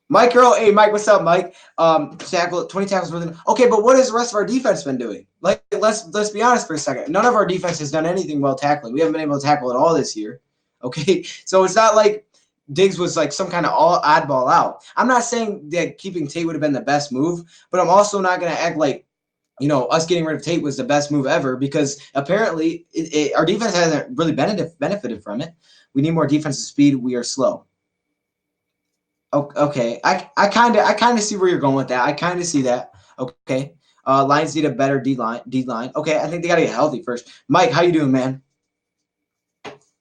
Mike Earl, hey Mike, what's up, Mike? Tackle 20 tackles within. Okay, but what has the rest of our defense been doing? Like, let's be honest for a second. None of our defense has done anything well tackling. We haven't been able to tackle at all this year. Okay, so it's not like Diggs was like some kind of all oddball out. I'm not saying that keeping Tate would have been the best move, but I'm also not going to act like us getting rid of Tate was the best move ever because apparently our defense hasn't really benefited from it. We need more defensive speed. We are slow. Okay, I kind of see where you're going with that. I kind of see that. Okay, Lions need a better D line. Okay, I think they got to get healthy first. Mike, how you doing, man?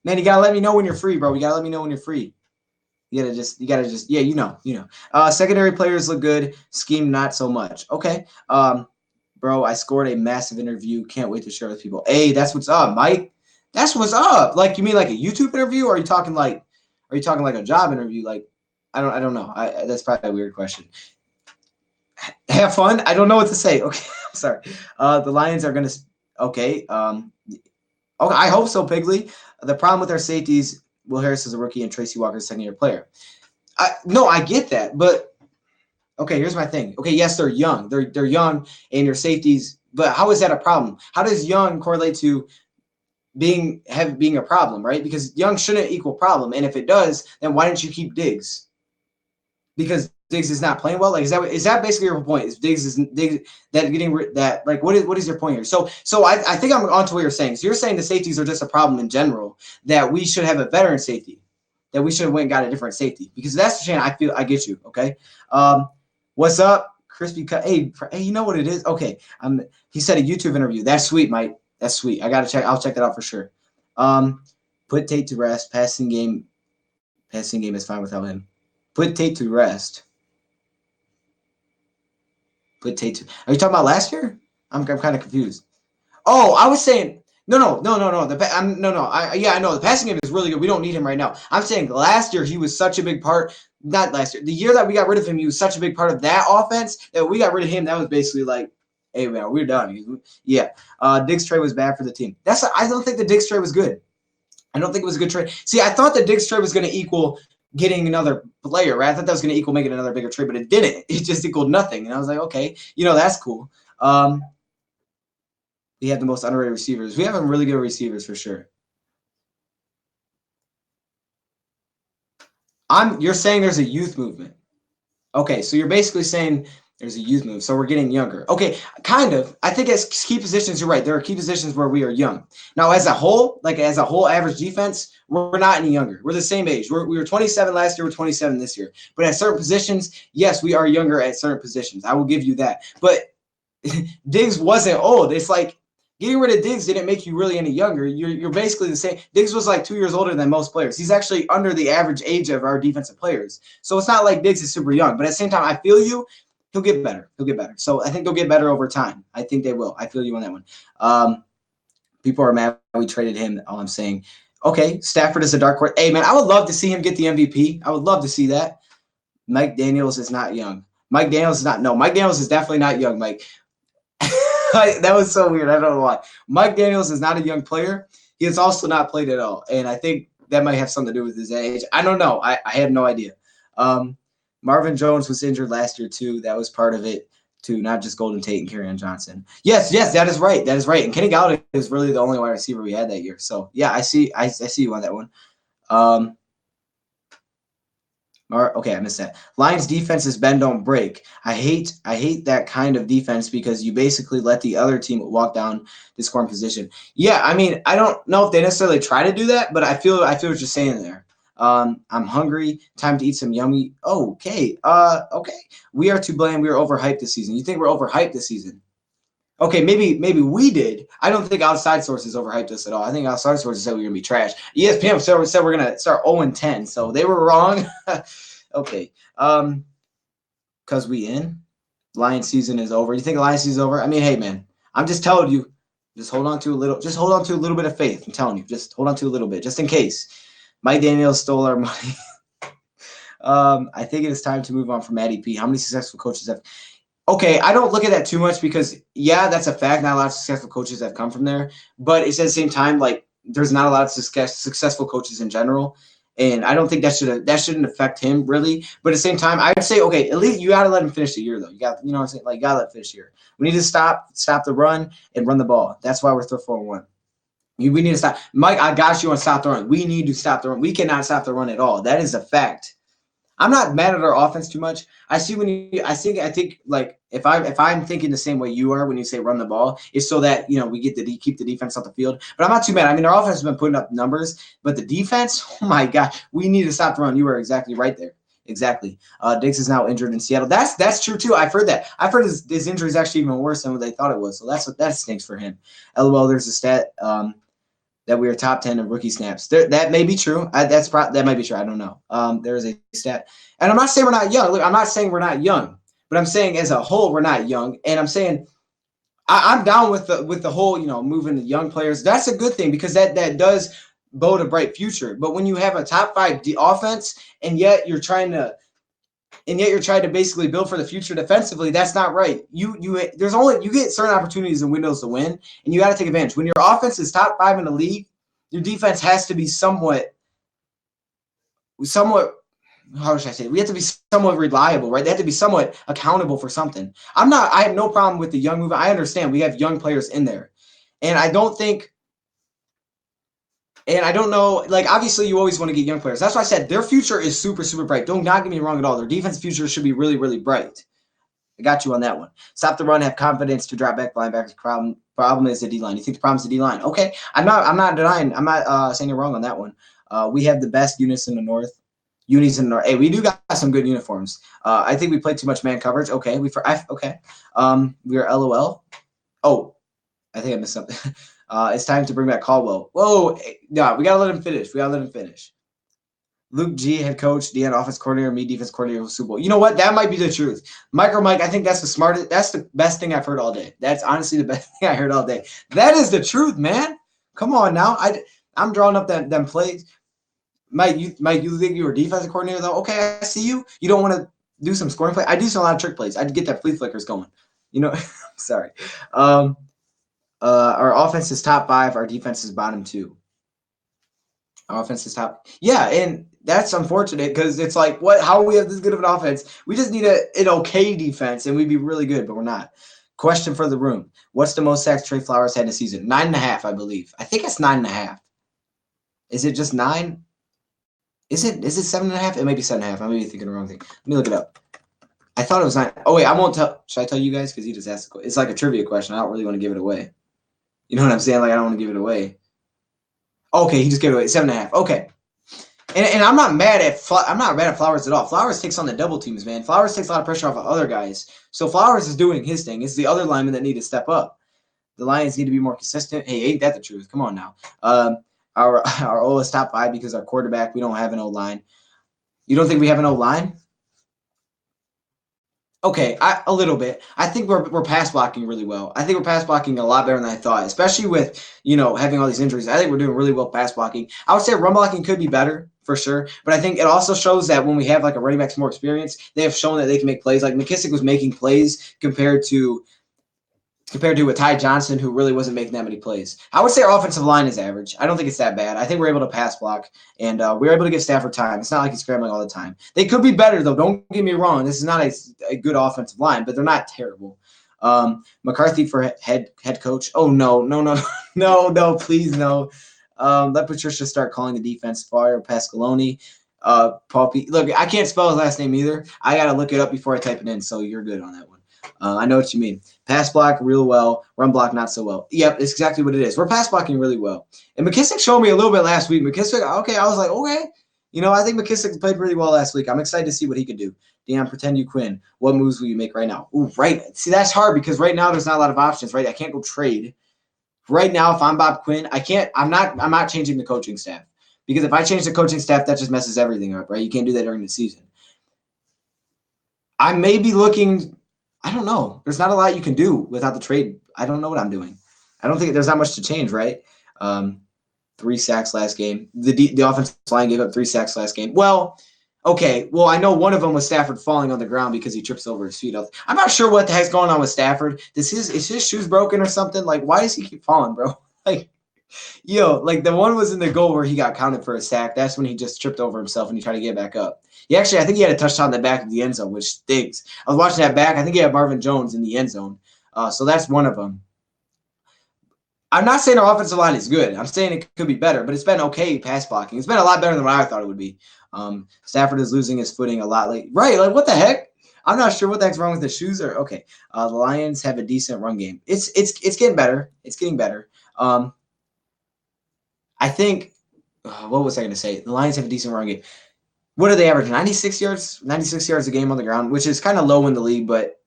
Man, you gotta let me know when you're free, bro. You gotta let me know when you're free. You gotta just, yeah, you know. Secondary players look good. Scheme not so much. Okay. Bro, I scored a massive interview. Can't wait to share with people. Hey, that's what's up, Mike. That's what's up. Like, you mean like a YouTube interview, or are you talking like a job interview? Like, I don't know. That's probably a weird question. Have fun. I don't know what to say. Okay, I'm sorry. The Lions are gonna. Okay. Okay, I hope so, Pigley. The problem with our safeties, Will Harris is a rookie and Tracy Walker is a second-year player. No, I get that, but okay, here's my thing. Okay, yes, they're young. They're young, and your safeties. But how is that a problem? How does young correlate to being a problem, right? Because young shouldn't equal problem, and if it does, then why didn't you keep Diggs? Because Diggs is not playing well. Like, is that basically your point? Is Diggs that getting that, like, what is your point here? So I think I'm onto what you're saying. So you're saying the safeties are just a problem in general, that we should have a veteran safety, that we should have went and got a different safety, because that's the chance. I get you. Okay. What's up, crispy cut? Hey, you know what it is? Okay. He said a YouTube interview. That's sweet, Mike. That's sweet. I gotta check. I'll check that out for sure. Put Tate to rest. Passing game is fine without him. Put Tate to rest. Put Tate to. Are you talking about last year? I'm kind of confused. Oh, I was saying no. I know the passing game is really good. We don't need him right now. I'm saying last year he was such a big part. Not last year. The year that we got rid of him, he was such a big part of that offense that we got rid of him. That was basically like, hey man, we're done. Yeah. Diggs trade was bad for the team. I don't think the Diggs trade was good. I don't think it was a good trade. See, I thought the Diggs trade was going to equal getting another player, right? I thought that was going to equal making another bigger trade, but it didn't. It just equaled nothing. And I was like, okay, that's cool. We have the most underrated receivers. We have some really good receivers for sure. You're saying there's a youth movement. Okay, so you're basically saying there's a youth move, so we're getting younger. Okay, kind of. I think as key positions, you're right. There are key positions where we are young. Now, as a whole average defense, we're not any younger. We're the same age. We were 27 last year. We're 27 this year. But at certain positions, yes, we are younger at certain positions. I will give you that. But Diggs wasn't old. It's like getting rid of Diggs didn't make you really any younger. You're basically the same. Diggs was like 2 years older than most players. He's actually under the average age of our defensive players. So it's not like Diggs is super young. But at the same time, I feel you. He'll get better. So I think they'll get better over time. I think they will. I feel you on that one. People are mad we traded him. All I'm saying. Okay, Stafford is a dark horse. Hey, man, I would love to see him get the MVP. I would love to see that. Mike Daniels is not young. Mike Daniels is definitely not young, Mike. That was so weird. I don't know why. Mike Daniels is not a young player. He has also not played at all. And I think that might have something to do with his age. I don't know. I have no idea. Marvin Jones was injured last year, too. That was part of it, too, not just Golden Tate and Kerryon Johnson. Yes, that is right. And Kenny Golladay is really the only wide receiver we had that year. So, yeah, I see you on that one. Okay, I missed that. Lions defense is bend, don't break. I hate that kind of defense because you basically let the other team walk down the scoring position. Yeah, I mean, I don't know if they necessarily try to do that, but I feel what you're saying there. I'm hungry. Time to eat some yummy. Okay. Okay. We are to blame. We are overhyped this season. You think we're overhyped this season? Okay, maybe we did. I don't think outside sources overhyped us at all. I think outside sources said we were going to be trash. ESPN said we're going to start 0-10, so they were wrong. Okay. Because we in. Lions season is over. You think the Lions season is over? I mean, hey, man, I'm just telling you, just hold on to a little bit of faith. I'm telling you, just hold on to a little bit, just in case. Mike Daniels stole our money. I think it is time to move on from Maddie P. How many successful coaches have... Okay, I don't look at that too much because, yeah, that's a fact. Not a lot of successful coaches have come from there. But it's at the same time, like, there's not a lot of successful coaches in general. And I don't think that shouldn't affect him really. But at the same time, I'd say, okay, at least you got to let him finish the year, though. You got, you know what I'm saying? Like, you got to let him finish the year. We need to stop the run and run the ball. That's why we're 4-1. We need to stop. Mike, I got you on stop the run. We need to stop the run. We cannot stop the run at all. That is a fact. I'm not mad at our offense too much. I think like if I'm thinking the same way you are when you say run the ball, it's so that, you know, we get to keep the defense off the field. But I'm not too mad. I mean, our offense has been putting up numbers, but the defense, oh my God, we need to stop the run. You were exactly right there. Exactly. Diggs is now injured in Seattle. That's true too. I've heard that. I've heard his injury is actually even worse than what they thought it was. So that stinks for him. LOL. There's a stat that we are top 10 in rookie snaps. That may be true. That might be true. I don't know. There is a stat, and I'm not saying we're not young. Look, I'm not saying we're not young, but I'm saying as a whole we're not young. And I'm saying I'm down with the whole, you know, moving the young players. That's a good thing because that does bode a bright future. But when you have a top 5 offense and yet you're trying to basically build for the future defensively, that's not right. You get certain opportunities and windows to win, and you got to take advantage. When your offense is top 5 in the league, your defense has to be somewhat. How should I say? We have to be somewhat reliable, right? They have to be somewhat accountable for something. I have no problem with the young movement. I understand we have young players in there, and I don't know, like, obviously you always want to get young players. That's why I said their future is super, super bright. Don't not get me wrong at all. Their defense future should be really, really bright. I got you on that one. Stop the run, have confidence to drop back linebackers. Problem is the D-line. You think the problem is the D-line? Okay. I'm not denying. I'm not saying you're wrong on that one. We have the best units in the North. Hey, we do got some good uniforms. I think we played too much man coverage. Okay. We are LOL. Oh, I think I missed something. It's time to bring back Caldwell. Whoa, no, we gotta let him finish. Luke G, head coach, Dion offense coordinator, me defense coordinator, Super Bowl. You know what? That might be the truth. Mike, I think that's the best thing I've heard all day. That's honestly the best thing I heard all day. That is the truth, man. Come on now. I'm drawing up them plays. Mike, you think you were defensive coordinator though? Okay, I see you. You don't want to do some scoring play. I do a lot of trick plays. I'd get that flea flickers going. You know, sorry. Our offense is top 5. Our defense is bottom 2. Our offense is top. Yeah, and that's unfortunate because it's like, how we have this good of an offense? We just need an okay defense, and we'd be really good, but we're not. Question for the room. What's the most sacks Trey Flowers had in a season? 9.5, I believe. I think it's 9.5. Is it just 9? Is it 7.5? It may be 7.5. I may be thinking the wrong thing. Let me look it up. I thought it was 9. Oh, wait, I won't tell. Should I tell you guys? Because he just asked the question. It's like a trivia question. I don't really want to give it away. You know what I'm saying? Like, I don't want to give it away. Okay, he just gave it away. 7.5. Okay. And I'm not mad at Flowers at all. Flowers takes on the double teams, man. Flowers takes a lot of pressure off of other guys. So Flowers is doing his thing. It's the other linemen that need to step up. The Lions need to be more consistent. Hey, ain't that the truth? Come on now. Our O is top 5 because our quarterback, we don't have an O-line. You don't think we have an O-line? Okay, a little bit. I think we're pass blocking really well. I think we're pass blocking a lot better than I thought, especially with, you know, having all these injuries. I think we're doing really well pass blocking. I would say run blocking could be better for sure, but I think it also shows that when we have like a running back's more experience, they have shown that they can make plays. Like McKissick was making plays compared to with Ty Johnson, who really wasn't making that many plays. I would say our offensive line is average. I don't think it's that bad. I think we're able to pass block, and we're able to give Stafford time. It's not like he's scrambling all the time. They could be better, though. Don't get me wrong. This is not a good offensive line, but they're not terrible. McCarthy for head coach. Oh, no, please, no. Let Patricia start calling the defense. Fire Pascaloni. Paul P. Look, I can't spell his last name either. I got to look it up before I type it in, so you're good on that one. I know what you mean. Pass block real well, run block not so well. Yep, it's exactly what it is. We're pass blocking really well. And McKissick showed me a little bit last week. McKissick, okay, I was like, okay. You know, I think McKissick played really well last week. I'm excited to see what he could do. Deion, pretend you Quinn. What moves will you make right now? Ooh, right. See, that's hard because right now there's not a lot of options, right? I can't go trade. Right now, if I'm Bob Quinn, I'm not changing the coaching staff. Because if I change the coaching staff, that just messes everything up, right? You can't do that during the season. I may be looking – I don't know. There's not a lot you can do without the trade. I don't know what I'm doing. I don't think there's not much to change, right? 3 sacks last game. The offensive line gave up 3 sacks last game. Well, okay. Well, I know one of them was Stafford falling on the ground because he trips over his feet. I'm not sure what the heck's going on with Stafford. Is his shoes broken or something? Like, why does he keep falling, bro? Like, Yo, like the one was in the goal where he got counted for a sack. That's when he just tripped over himself and he tried to get back up. I think he had a touchdown in the back of the end zone, which stinks. I was watching that back. I think he had Marvin Jones in the end zone. So that's one of them. I'm not saying our offensive line is good. I'm saying it could be better, but it's been okay pass blocking. It's been a lot better than what I thought it would be. Stafford is losing his footing a lot late. Right, like what the heck? I'm not sure what the heck's wrong with the shoes. Or okay, the Lions have a decent run game. It's getting better. It's getting better. I think. What was I going to say? The Lions have a decent run game. What do they average? 96 yards? 96 yards a game on the ground, which is kind of low in the league, but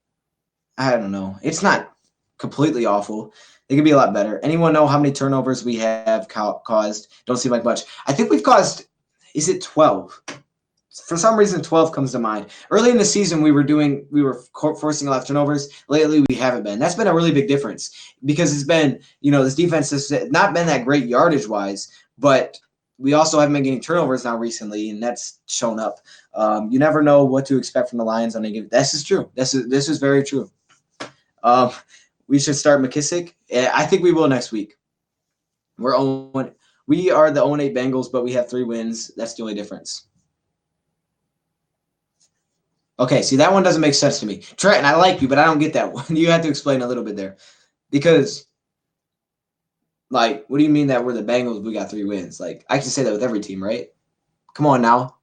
I don't know. It's not completely awful. They could be a lot better. Anyone know how many turnovers we have caused? Don't seem like much. I think we've caused, is it 12? For some reason, 12 comes to mind. Early in the season, we were forcing a lot of turnovers. Lately, we haven't been. That's been a really big difference because it's been, this defense has not been that great yardage-wise, but we also haven't been getting turnovers now recently, and that's shown up. You never know what to expect from the Lions on a given. This is true. This is very true. We should start McKissick. I think we will next week. We are the 0-8 Bengals, but we have 3 wins. That's the only difference. Okay, see, that one doesn't make sense to me. Trenton, I like you, but I don't get that one. You have to explain a little bit there. Because, like, what do you mean that we're the Bengals, we got 3 wins? Like, I can say that with every team, right? Come on now.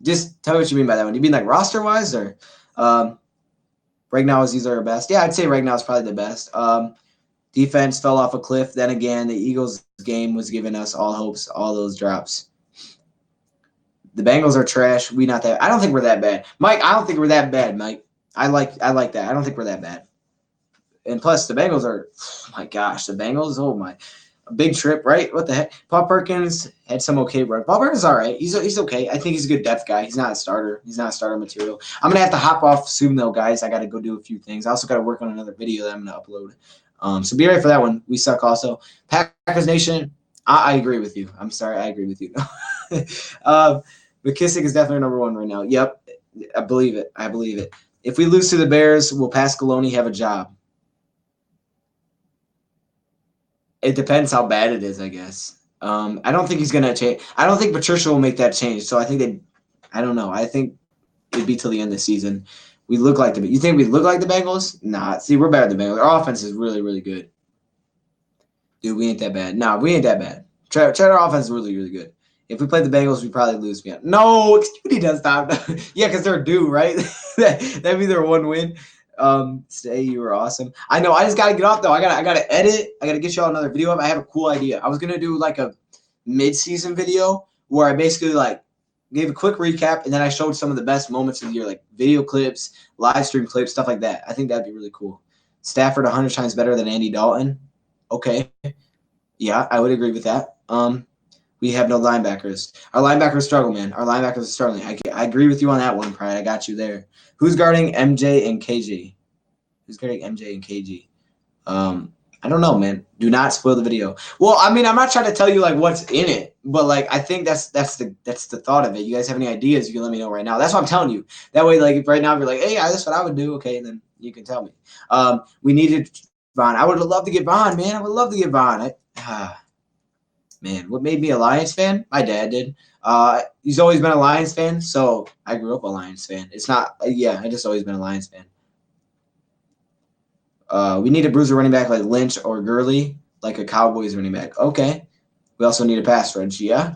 Just tell me what you mean by that one. You mean like roster-wise or right now these are our best? Yeah, I'd say right now is probably the best. Defense fell off a cliff. Then again, the Eagles game was giving us all hopes, all those drops. The Bengals are trash. I don't think we're that bad. Mike, I don't think we're that bad, Mike. I like that. I don't think we're that bad. And plus, the Bengals are, oh my gosh, a big trip, right? What the heck? Paul Perkins had some okay run. Paul Perkins is all right. He's okay. I think he's a good depth guy. He's not a starter. He's not a starter material. I'm going to have to hop off soon, though, guys. I got to go do a few things. I also got to work on another video that I'm going to upload. So be ready for that one. We suck also. Packers Nation, I agree with you. I'm sorry. I agree with you. McKissick is definitely number 1 right now. Yep. I believe it. If we lose to the Bears, will Pasqualoni have a job? It depends how bad it is, I guess. I don't think he's going to change. I don't think Patricia will make that change. So I don't know. I think it'd be till the end of the season. We look like you think we look like the Bengals? Nah. See, we're better than the Bengals. Our offense is really, really good. Dude, we ain't that bad. Nah, we ain't that bad. Our offense is really, really good. If we played the Bengals, we'd probably lose. No, Excuity does stop. Yeah, because they're due, right? That'd be their 1 win. Stay, you were awesome. I know. I just gotta get off though. I gotta edit. I gotta get y'all another video up. I have a cool idea. I was gonna do like a mid-season video where I basically like gave a quick recap and then I showed some of the best moments of the year, like video clips, live stream clips, stuff like that. I think that'd be really cool. Stafford 100 times better than Andy Dalton. Okay. Yeah, I would agree with that. We have no linebackers. Our linebackers struggle, man. Our linebackers are struggling. I agree with you on that one, Pride. I got you there. Who's guarding MJ and KG? I don't know, man. Do not spoil the video. Well, I mean, I'm not trying to tell you like what's in it, but like I think that's the thought of it. You guys have any ideas? You can let me know right now. That's what I'm telling you. That way, like if right now you're like, hey, that's what I would do. Okay, then you can tell me. We needed Vaughn. I would love to get Vaughn, man. I would love to get Vaughn. Man, what made me a Lions fan? My dad did. He's always been a Lions fan, so I grew up a Lions fan. It's not, I just always been a Lions fan. We need a bruiser running back like Lynch or Gurley, like a Cowboys running back. Okay. We also need a pass rush. Yeah.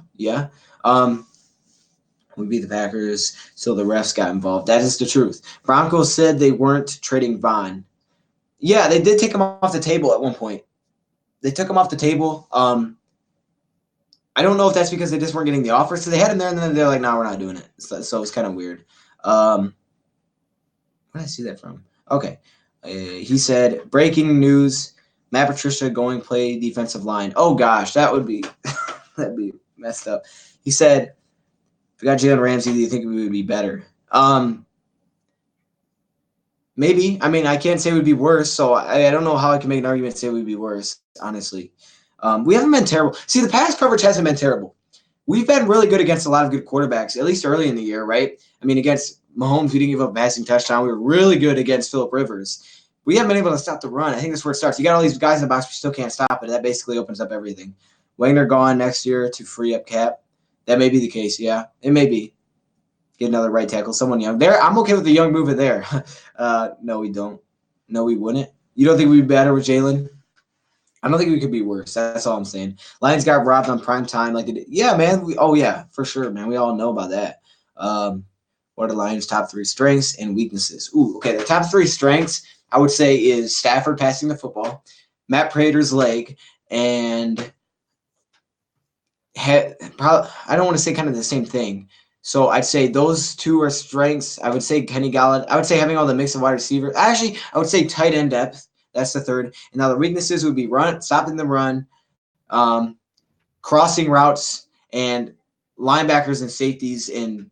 We beat the Packers, so the refs got involved. That is the truth. Broncos said they weren't trading Vaughn. Yeah, they did take him off the table at one point. They took him off the table. I don't know if that's because they just weren't getting the offers. So they had him there, and then they're like, no, we're not doing it. So it's kind of weird. Where did I see that from? Okay. He said, breaking news, Matt Patricia going play defensive line. Oh, gosh, that would be that'd be messed up. He said, if we got Jalen Ramsey, do you think we would be better? Maybe. I mean, I can't say it would be worse, so I don't know how I can make an argument to say it would be worse, honestly. We haven't been terrible. See, the pass coverage hasn't been terrible. We've been really good against a lot of good quarterbacks, at least early in the year, right? I mean, against Mahomes, we didn't give up a passing touchdown. We were really good against Phillip Rivers. We haven't been able to stop the run. I think that's where it starts. You got all these guys in the box, we still can't stop it. That basically opens up everything. Wagner gone next year to free up cap. That may be the case, yeah. It may be. Get another right tackle, someone young. There, I'm okay with the young move there. No, we don't. No, we wouldn't. You don't think we'd be better with Jalen? I don't think we could be worse. That's all I'm saying. Lions got robbed on prime time like they did. Yeah, man. Yeah, for sure, man. We all know about that. What are the Lions' top 3 strengths and weaknesses? Ooh, okay. The top 3 strengths, I would say, is Stafford passing the football, Matt Prater's leg, and I don't want to say kind of the same thing. So I'd say those 2 are strengths. I would say Kenny Galladay. I would say having all the mix of wide receiver. Actually, I would say tight end depth. That's the 3rd. And now the weaknesses would be stopping the run, crossing routes, and linebackers and safeties in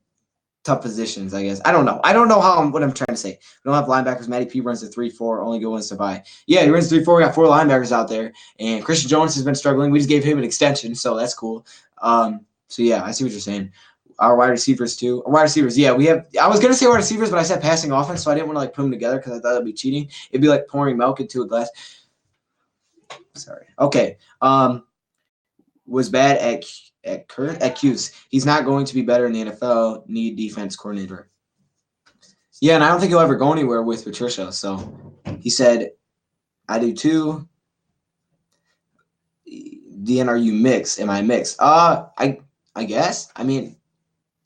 tough positions, I guess. I don't know. I don't know what I'm trying to say. We don't have linebackers. Matty P runs the 3-4, only good ones to buy. Yeah, he runs 3-4. We got 4 linebackers out there. And Christian Jones has been struggling. We just gave him an extension, so that's cool. So yeah, I see what you're saying. Our wide receivers too. Our wide receivers, yeah, we have. I was gonna say wide receivers, but I said passing offense, so I didn't want to like put them together because I thought it'd be cheating. It'd be like pouring milk into a glass. Sorry. Okay. Was bad at Q's. He's not going to be better in the NFL. Need defense coordinator. Yeah, and I don't think he'll ever go anywhere with Patricia. So he said, I do too. DN, are you mixed? Am I mixed? I guess. I mean,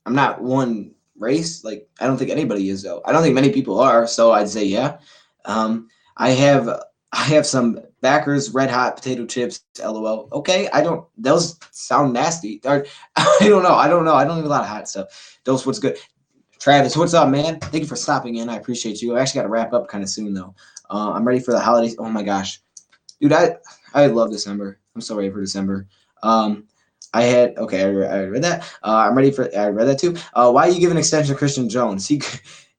I'm not one race. Like, I don't think anybody is though. I don't think many people are. So I'd say yeah. I have some backers, red hot potato chips, LOL. Okay, those sound nasty. I don't know. I don't eat a lot of hot stuff. Those what's good. Travis, what's up, man? Thank you for stopping in. I appreciate you. I actually got to wrap up kind of soon though. I'm ready for the holidays. Oh my gosh, dude, I love December. I'm so ready for December. I read that. I read that too. Why are you giving extension to Christian Jones? He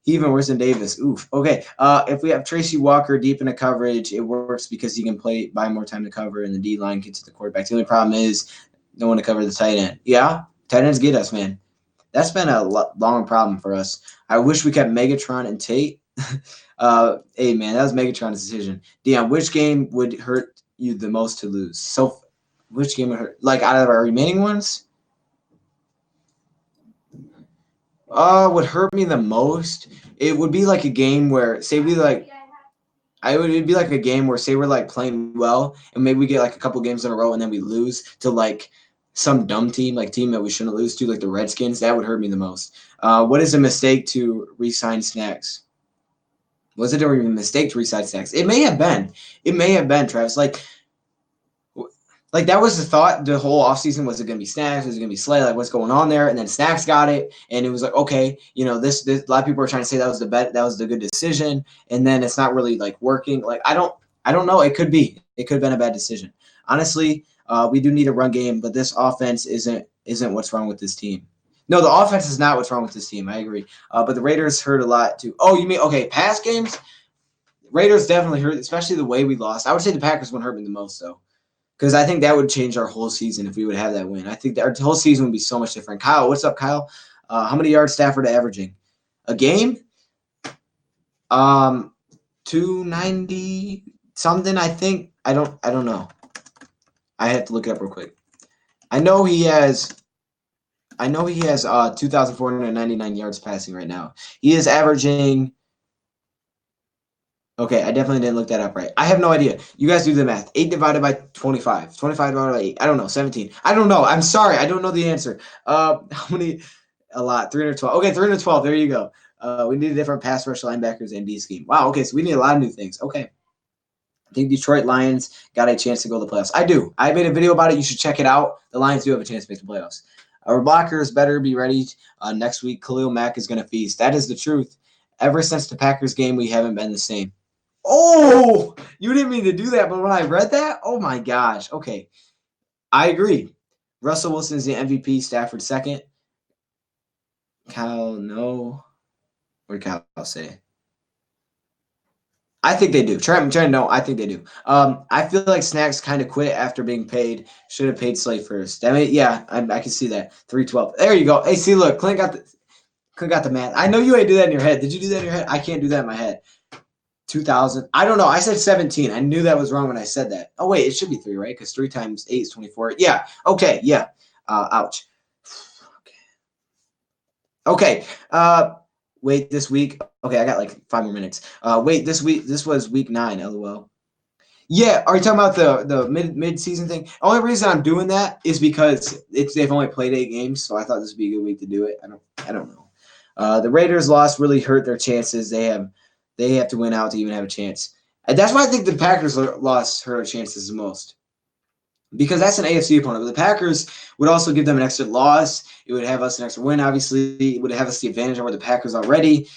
even worse than Davis. Oof. Okay. If we have Tracy Walker deep in the coverage, it works because he can buy more time to cover, and the D line gets to the quarterback. The only problem is no one to cover the tight end. Yeah, tight ends get us, man. That's been a long problem for us. I wish we kept Megatron and Tate. Hey, man, that was Megatron's decision. Dion, which game would hurt you the most to lose? So, which game would hurt? Like, out of our remaining ones? Would hurt me the most? It would be like a game where, say we like, it'd be like a game where, say we're like playing well, and maybe we get like a couple games in a row, and then we lose to like some dumb team, like team that we shouldn't lose to, like the Redskins. That would hurt me the most. What is a mistake to re-sign Snacks? Was it a mistake to re-sign Snacks? It may have been. It may have been, Travis. Like that was the thought the whole offseason. Was it going to be Snacks? Was it going to be Slay? Like, what's going on there? And then Snacks got it, and it was like, okay, this a lot of people are trying to say that was the good decision, and then it's not really like working. Like, I don't know. It could be. It could have been a bad decision. Honestly, we do need a run game, but this offense isn't what's wrong with this team. No, the offense is not what's wrong with this team. I agree. But the Raiders hurt a lot too. Oh, you mean okay? Pass games, Raiders definitely hurt, especially the way we lost. I would say the Packers would hurt me the most though. Because I think that would change our whole season if we would have that win. I think that our whole season would be so much different. Kyle, what's up, Kyle? How many yards Stafford averaging? A game? 290 something, I think. I don't know. I have to look it up real quick. I know he has 2,499 yards passing right now. He is averaging. Okay, I definitely didn't look that up right. I have no idea. You guys do the math. 8 divided by 25. 25 divided by 8. I don't know. 17. I don't know. I'm sorry. I don't know the answer. How many? A lot. 312. Okay, 312. There you go. We need a different pass rush, linebackers, and D scheme. Wow, okay, so we need a lot of new things. Okay. I think Detroit Lions got a chance to go to the playoffs. I do. I made a video about it. You should check it out. The Lions do have a chance to make the playoffs. Our blockers better be ready next week. Khalil Mack is going to feast. That is the truth. Ever since the Packers game, we haven't been the same. Oh, you didn't mean to do that, but when I read that, oh my gosh. Okay. I agree. Russell Wilson is the MVP, Stafford second. Kyle, no. What did Kyle say? I think they do. I'm trying to know. I think they do. I feel like Snacks kind of quit after being paid. Should have paid Slay first. I mean, yeah, I can see that. 312. There you go. Hey, see, look, Clint got the math. I know you ain't do that in your head. Did you do that in your head? I can't do that in my head. 2,000. I don't know. I said 17. I knew that was wrong when I said that. Oh, wait, it should be 3, right? Because 3 times 8 is 24. Yeah. Okay. Yeah. Ouch. Okay. Wait, this week. Okay, I got like 5 more minutes. Wait, this week. This was week 9. LOL. Yeah. Are you talking about the mid season thing? Only reason I'm doing that is because they've only played 8 games, so I thought this would be a good week to do it. I don't know. The Raiders' loss really hurt their chances. They have to win out to even have a chance. And that's why I think the Packers' loss hurt our chances the most. Because that's an AFC opponent. But the Packers would also give them an extra loss. It would have us an extra win, obviously. It would have us the advantage over the Packers already.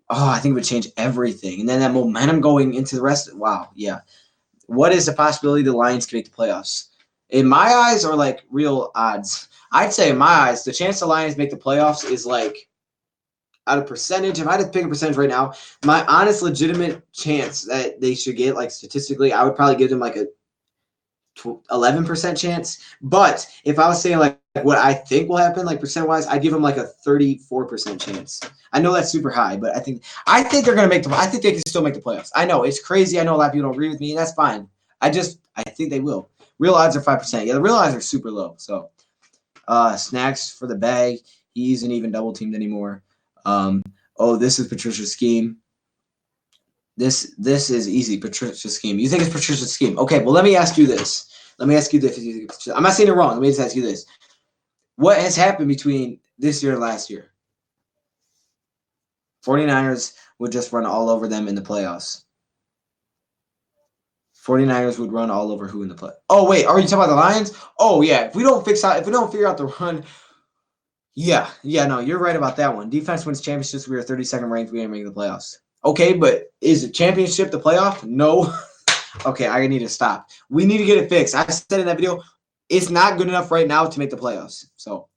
Oh, I think it would change everything. And then that momentum going into the rest. Wow, yeah. What is the possibility the Lions can make the playoffs? In my eyes, or like real odds? I'd say in my eyes, the chance the Lions make the playoffs is like out of percentage. If I had to pick a percentage right now, my honest, legitimate chance that they should get, like statistically, I would probably give them like a 11% chance. But if I was saying like what I think will happen, like percent wise, I'd give them like a 34% chance. I know that's super high, but I think they're gonna make I think they can still make the playoffs. I know it's crazy. I know a lot of people don't agree with me, and that's fine. I think they will. Real odds are 5%. Yeah, the real odds are super low. So snacks for the bag. He isn't even double teamed anymore. This is Patricia's scheme. This is easy. Patricia's scheme. You think it's Patricia's scheme? Okay, well, let me ask you this. I'm not saying it wrong. Let me just ask you this. What has happened between this year and last year? 49ers would just run all over them in the playoffs. 49ers would run all over who in the play? Oh, wait. Are you talking about the Lions? Oh, yeah. If we don't figure out the run, yeah, no, you're right about that one. Defense wins championships. We are 32nd ranked. We ain't making the playoffs. Okay, but is the championship the playoff? No. Okay, I need to stop. We need to get it fixed. I said in that video, it's not good enough right now to make the playoffs. So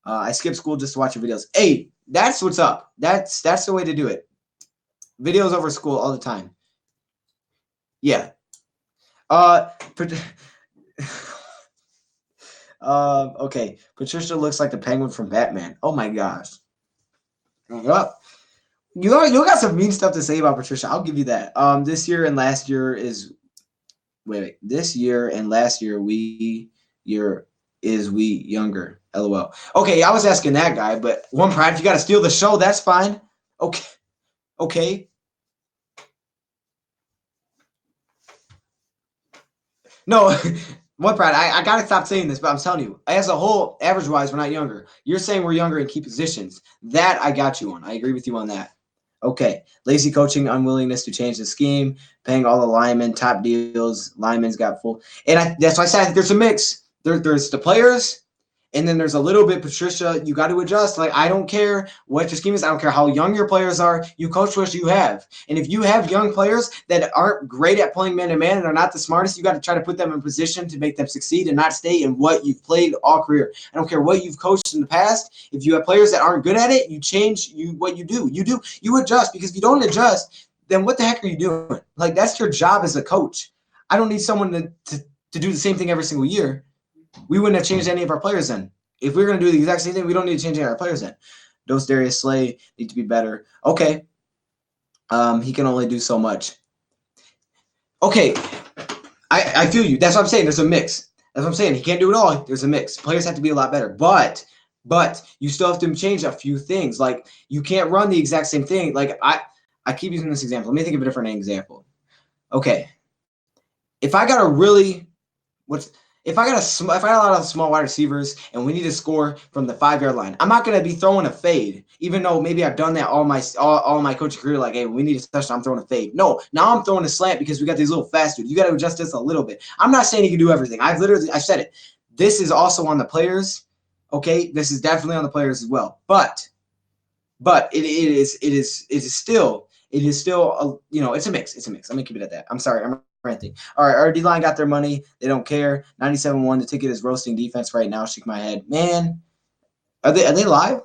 I skipped school just to watch your videos. Hey, that's what's up. That's the way to do it. Videos over school all the time. Yeah. Okay. Patricia looks like the Penguin from Batman. Oh my gosh. Well, you got some mean stuff to say about Patricia. I'll give you that. This year and last year is this year and last year we younger. LOL. Okay, I was asking that guy, but one pride, if you got to steal the show, that's fine. Okay. No, one pride. I gotta stop saying this, but I'm telling you, as a whole, average-wise, we're not younger. You're saying we're younger in key positions. That I got you on. I agree with you on that. Okay. Lazy coaching, unwillingness to change the scheme, paying all the linemen, top deals, linemen's got full. And that's why I said there's a mix. There's the players, and then there's a little bit, Patricia, you got to adjust. Like, I don't care what your scheme is. I don't care how young your players are. You coach what you have. And if you have young players that aren't great at playing man-to-man and are not the smartest, you got to try to put them in position to make them succeed and not stay in what you've played all career. I don't care what you've coached in the past. If you have players that aren't good at it, you change what you do. You adjust, because if you don't adjust, then what the heck are you doing? Like, that's your job as a coach. I don't need someone to do the same thing every single year. We wouldn't have changed any of our players then. If we're going to do the exact same thing, we don't need to change any of our players then. Darius Slay need to be better. Okay. He can only do so much. Okay. I feel you. That's what I'm saying. There's a mix. That's what I'm saying. He can't do it all. There's a mix. Players have to be a lot better. But you still have to change a few things. Like, you can't run the exact same thing. Like, I keep using this example. Let me think of a different example. Okay. If I got a lot of small wide receivers and we need to score from the 5-yard line, I'm not going to be throwing a fade, even though maybe I've done that all my coaching career. Like, hey, we need a touchdown, I'm throwing a fade. No, now I'm throwing a slant because we got these little fast dudes. You got to adjust this a little bit. I'm not saying you can do everything. I've said it. This is also on the players. Okay, this is definitely on the players as well. But it is still it's a mix. It's a mix. Let me keep it at that. I'm sorry. I'm ranting. All right, our D-line got their money. They don't care. 97-1. The ticket is roasting defense right now. Shake my head. Man, are they live?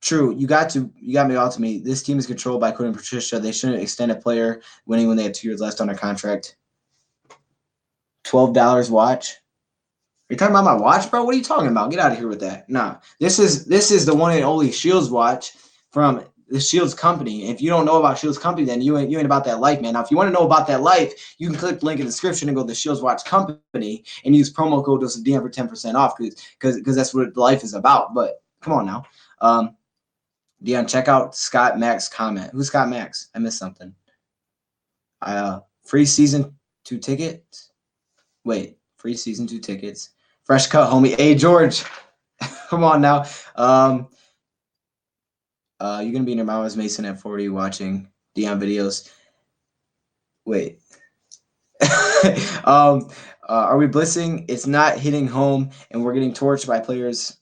True. You got me all to me. This team is controlled by Quinn and Patricia. They shouldn't extend a player winning when they have 2 years left on their contract. $12 watch. Are you talking about my watch, bro? What are you talking about? Get out of here with that. Nah. This is the one and only Shields watch from the Shields Company. If you don't know about Shields Company, then you ain't about that life, man. Now, if you want to know about that life, you can click the link in the description and go to the Shields Watch Company and use promo code DoseOfDion for 10% off because that's what life is about. But come on now. Dion, check out Scott Mack's comment. Who's Scott Max? I missed something. Free season 2 tickets. Wait, free season 2 tickets. Fresh cut, homie. Hey, George. Come on now. You're gonna be near Miles Mason at 40 watching Dion videos. Wait. Are we blitzing? It's not hitting home, and we're getting torched by players.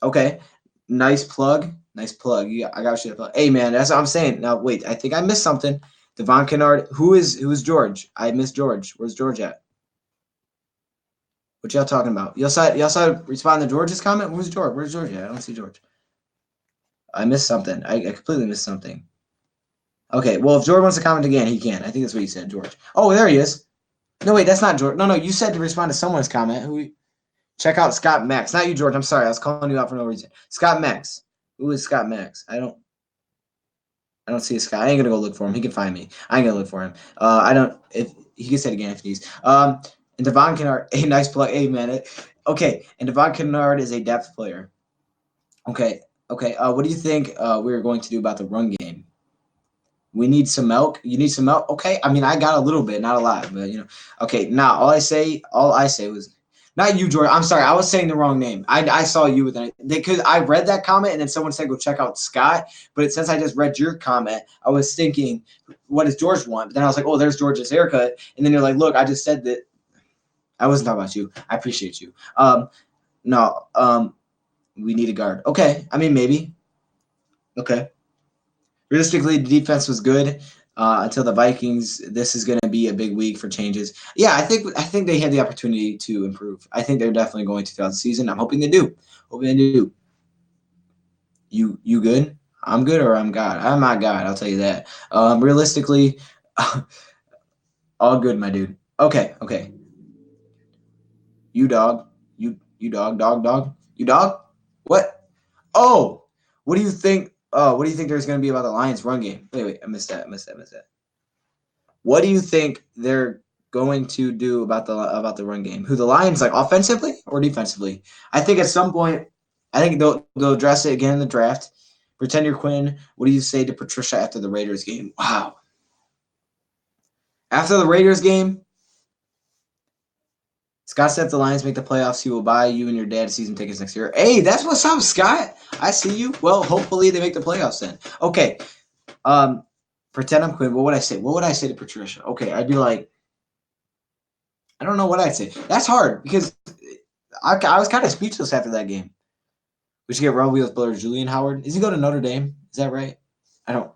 Okay, nice plug. Nice plug. I got shit. Hey man, that's what I'm saying. Now wait, I think I missed something. Devon Kennard. Who's George? I missed George. Where's George at? What y'all talking about? Y'all saw respond to George's comment? Where's George? Where's George at? I don't see George. I missed something. I completely missed something. Okay, well, if George wants to comment again, he can. I think that's what you said, George. Oh, there he is. No, wait, that's not George. No, you said to respond to someone's comment. Check out Scott Max. Not you, George. I'm sorry. I was calling you out for no reason. Scott Max. Who is Scott Max? I don't see a Scott. I ain't gonna go look for him. He can find me. I ain't gonna look for him. If he can say it again if he's. And Devon Kennard, a nice play. Hey man. Okay, and Devon Kennard is a depth player. Okay. What do you think we're going to do about the run game? We need some milk. You need some milk. Okay. I mean, I got a little bit, not a lot, but Okay. Now, all I say was not you, George. I'm sorry. I was saying the wrong name. I saw you with it because I read that comment and then someone said go check out Scott. But since I just read your comment, I was thinking, what does George want? But then I was like, oh, there's George's haircut. And then you're like, look, I just said that. I wasn't talking about you. I appreciate you. No. We need a guard. Okay. I mean, maybe. Okay. Realistically, the defense was good until the Vikings. This is going to be a big week for changes. Yeah, I think they had the opportunity to improve. I think they're definitely going to throughout the season. I'm hoping they do. You good? I'm good, or I'm God. I'm not God. I'll tell you that. Realistically, all good, my dude. Okay. You dog. You dog. You dog. What? Oh, what do you think? What do you think there's going to be about the Lions' run game? Wait, I missed that. What do you think they're going to do about the run game? Who the Lions, like offensively or defensively? I think at some point, I think they'll address it again in the draft. Pretend you're Quinn. What do you say to Patricia after the Raiders game? Wow. After the Raiders game, Scott said if the Lions make the playoffs, he will buy you and your dad season tickets next year. Hey, that's what's up, Scott. I see you. Well, hopefully they make the playoffs then. Okay. Pretend I'm Quinn. What would I say? What would I say to Patricia? Okay, I'd be like, I don't know what I'd say. That's hard because I was kind of speechless after that game. We should get Rob Wheels brother Julian Howard. Is he going to Notre Dame? Is that right? I don't.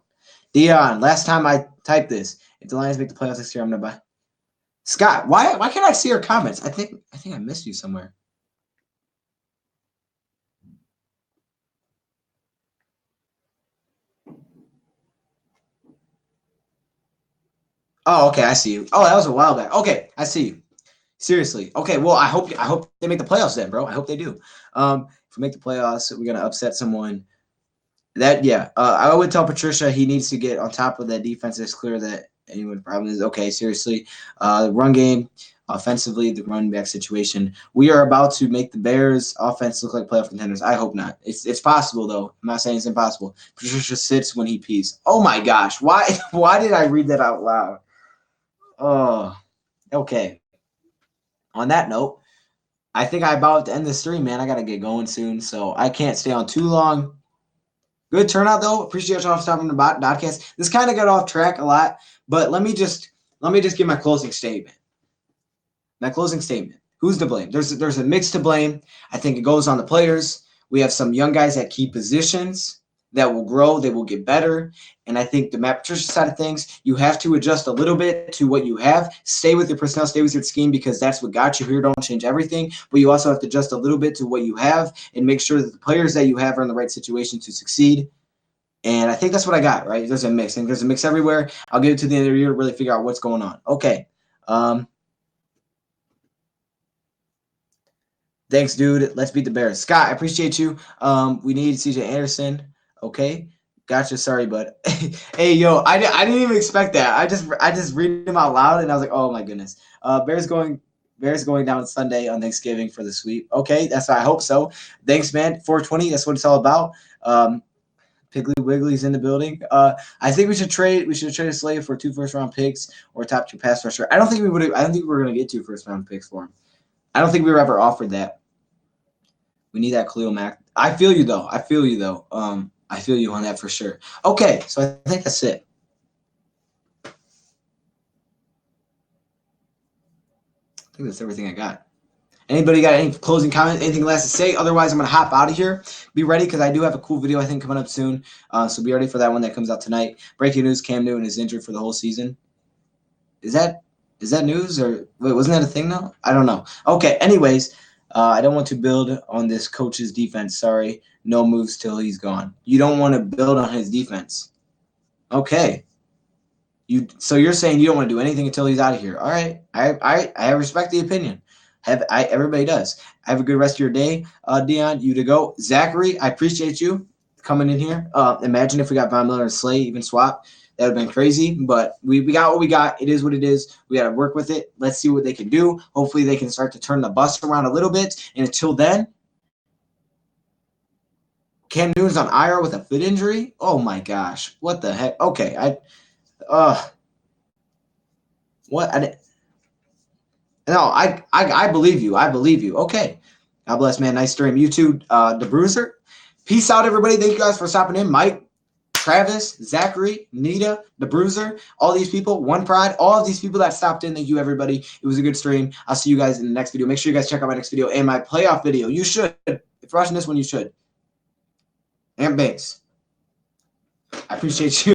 Dion, last time I typed this, if the Lions make the playoffs next year, I'm gonna buy. Scott, why can't I see your comments? I think I missed you somewhere. Oh, okay, I see you. Oh, that was a while back. Okay, I see you. Seriously. Okay, well, I hope they make the playoffs then, bro. I hope they do. If we make the playoffs, we're gonna upset someone. I would tell Patricia he needs to get on top of that defense. It's clear that anyone's problem is okay. Seriously, the run game, offensively, the run back situation. We are about to make the Bears' offense look like playoff contenders. I hope not. It's possible though. I'm not saying it's impossible. Patricia sits when he pees. Oh my gosh, why did I read that out loud? Oh, okay. On that note, I think I'm about to end this stream, man. I gotta get going soon, so I can't stay on too long. Good turnout though. Appreciate y'all stopping the DODcast. This kind of got off track a lot, but let me just give my closing statement. Who's to blame? There's a mix to blame. I think it goes on the players. We have some young guys at key positions that will grow. They will get better. And I think the Matt Patricia side of things, you have to adjust a little bit to what you have. Stay with your personnel, stay with your scheme because that's what got you here. Don't change everything. But you also have to adjust a little bit to what you have and make sure that the players that you have are in the right situation to succeed. And I think that's what I got, right? There's a mix. And there's a mix everywhere. I'll give it to the end of the year to really figure out what's going on. Okay. Thanks, dude. Let's beat the Bears. Scott, I appreciate you. We need CJ Anderson. Okay. Gotcha. Sorry, bud. Hey, yo, I didn't even expect that. I just read them out loud, and I was like, oh my goodness. Bears going down Sunday on Thanksgiving for the sweep. Okay, I hope so. Thanks, man. 420. That's what it's all about. Piggly Wiggly's in the building. I think we should trade. We should trade a slave for 2 first-round picks or top 2 pass rusher. I don't think we would. I don't think we're gonna get 2 first-round picks for him. I don't think we were ever offered that. We need that Khalil Mack. I feel you though. I feel you on that for sure. Okay, so I think that's it. I think that's everything I got. Anybody got any closing comments, anything last to say? Otherwise, I'm going to hop out of here. Be ready because I do have a cool video, I think, coming up soon. So be ready for that one that comes out tonight. Breaking news, Cam Newton is injured for the whole season. Is that news? Or wait, wasn't that a thing now? I don't know. Okay, anyways, I don't want to build on this coach's defense. Sorry, no moves till he's gone. You don't want to build on his defense. Okay. So you're saying you don't want to do anything until he's out of here. All right. I respect the opinion. Everybody does. Have a good rest of your day, Dion. You to go. Zachary, I appreciate you coming in here. Imagine if we got Von Miller and Slay even swap. That would have been crazy, but we got what we got. It is what it is. We got to work with it. Let's see what they can do. Hopefully they can start to turn the bus around a little bit. And until then, Cam Newton's on IR with a foot injury. Oh my gosh. What the heck? Okay. I believe you. I believe you. Okay. God bless, man. Nice stream. You too, the Bruiser. Peace out, everybody. Thank you guys for stopping in. Mike, Travis, Zachary, Nita, the Bruiser, all these people, One Pride, all of these people that stopped in. Thank you, everybody. It was a good stream. I'll see you guys in the next video. Make sure you guys check out my next video and my playoff video. You should. If you're watching this one, you should. And Banks. I appreciate you.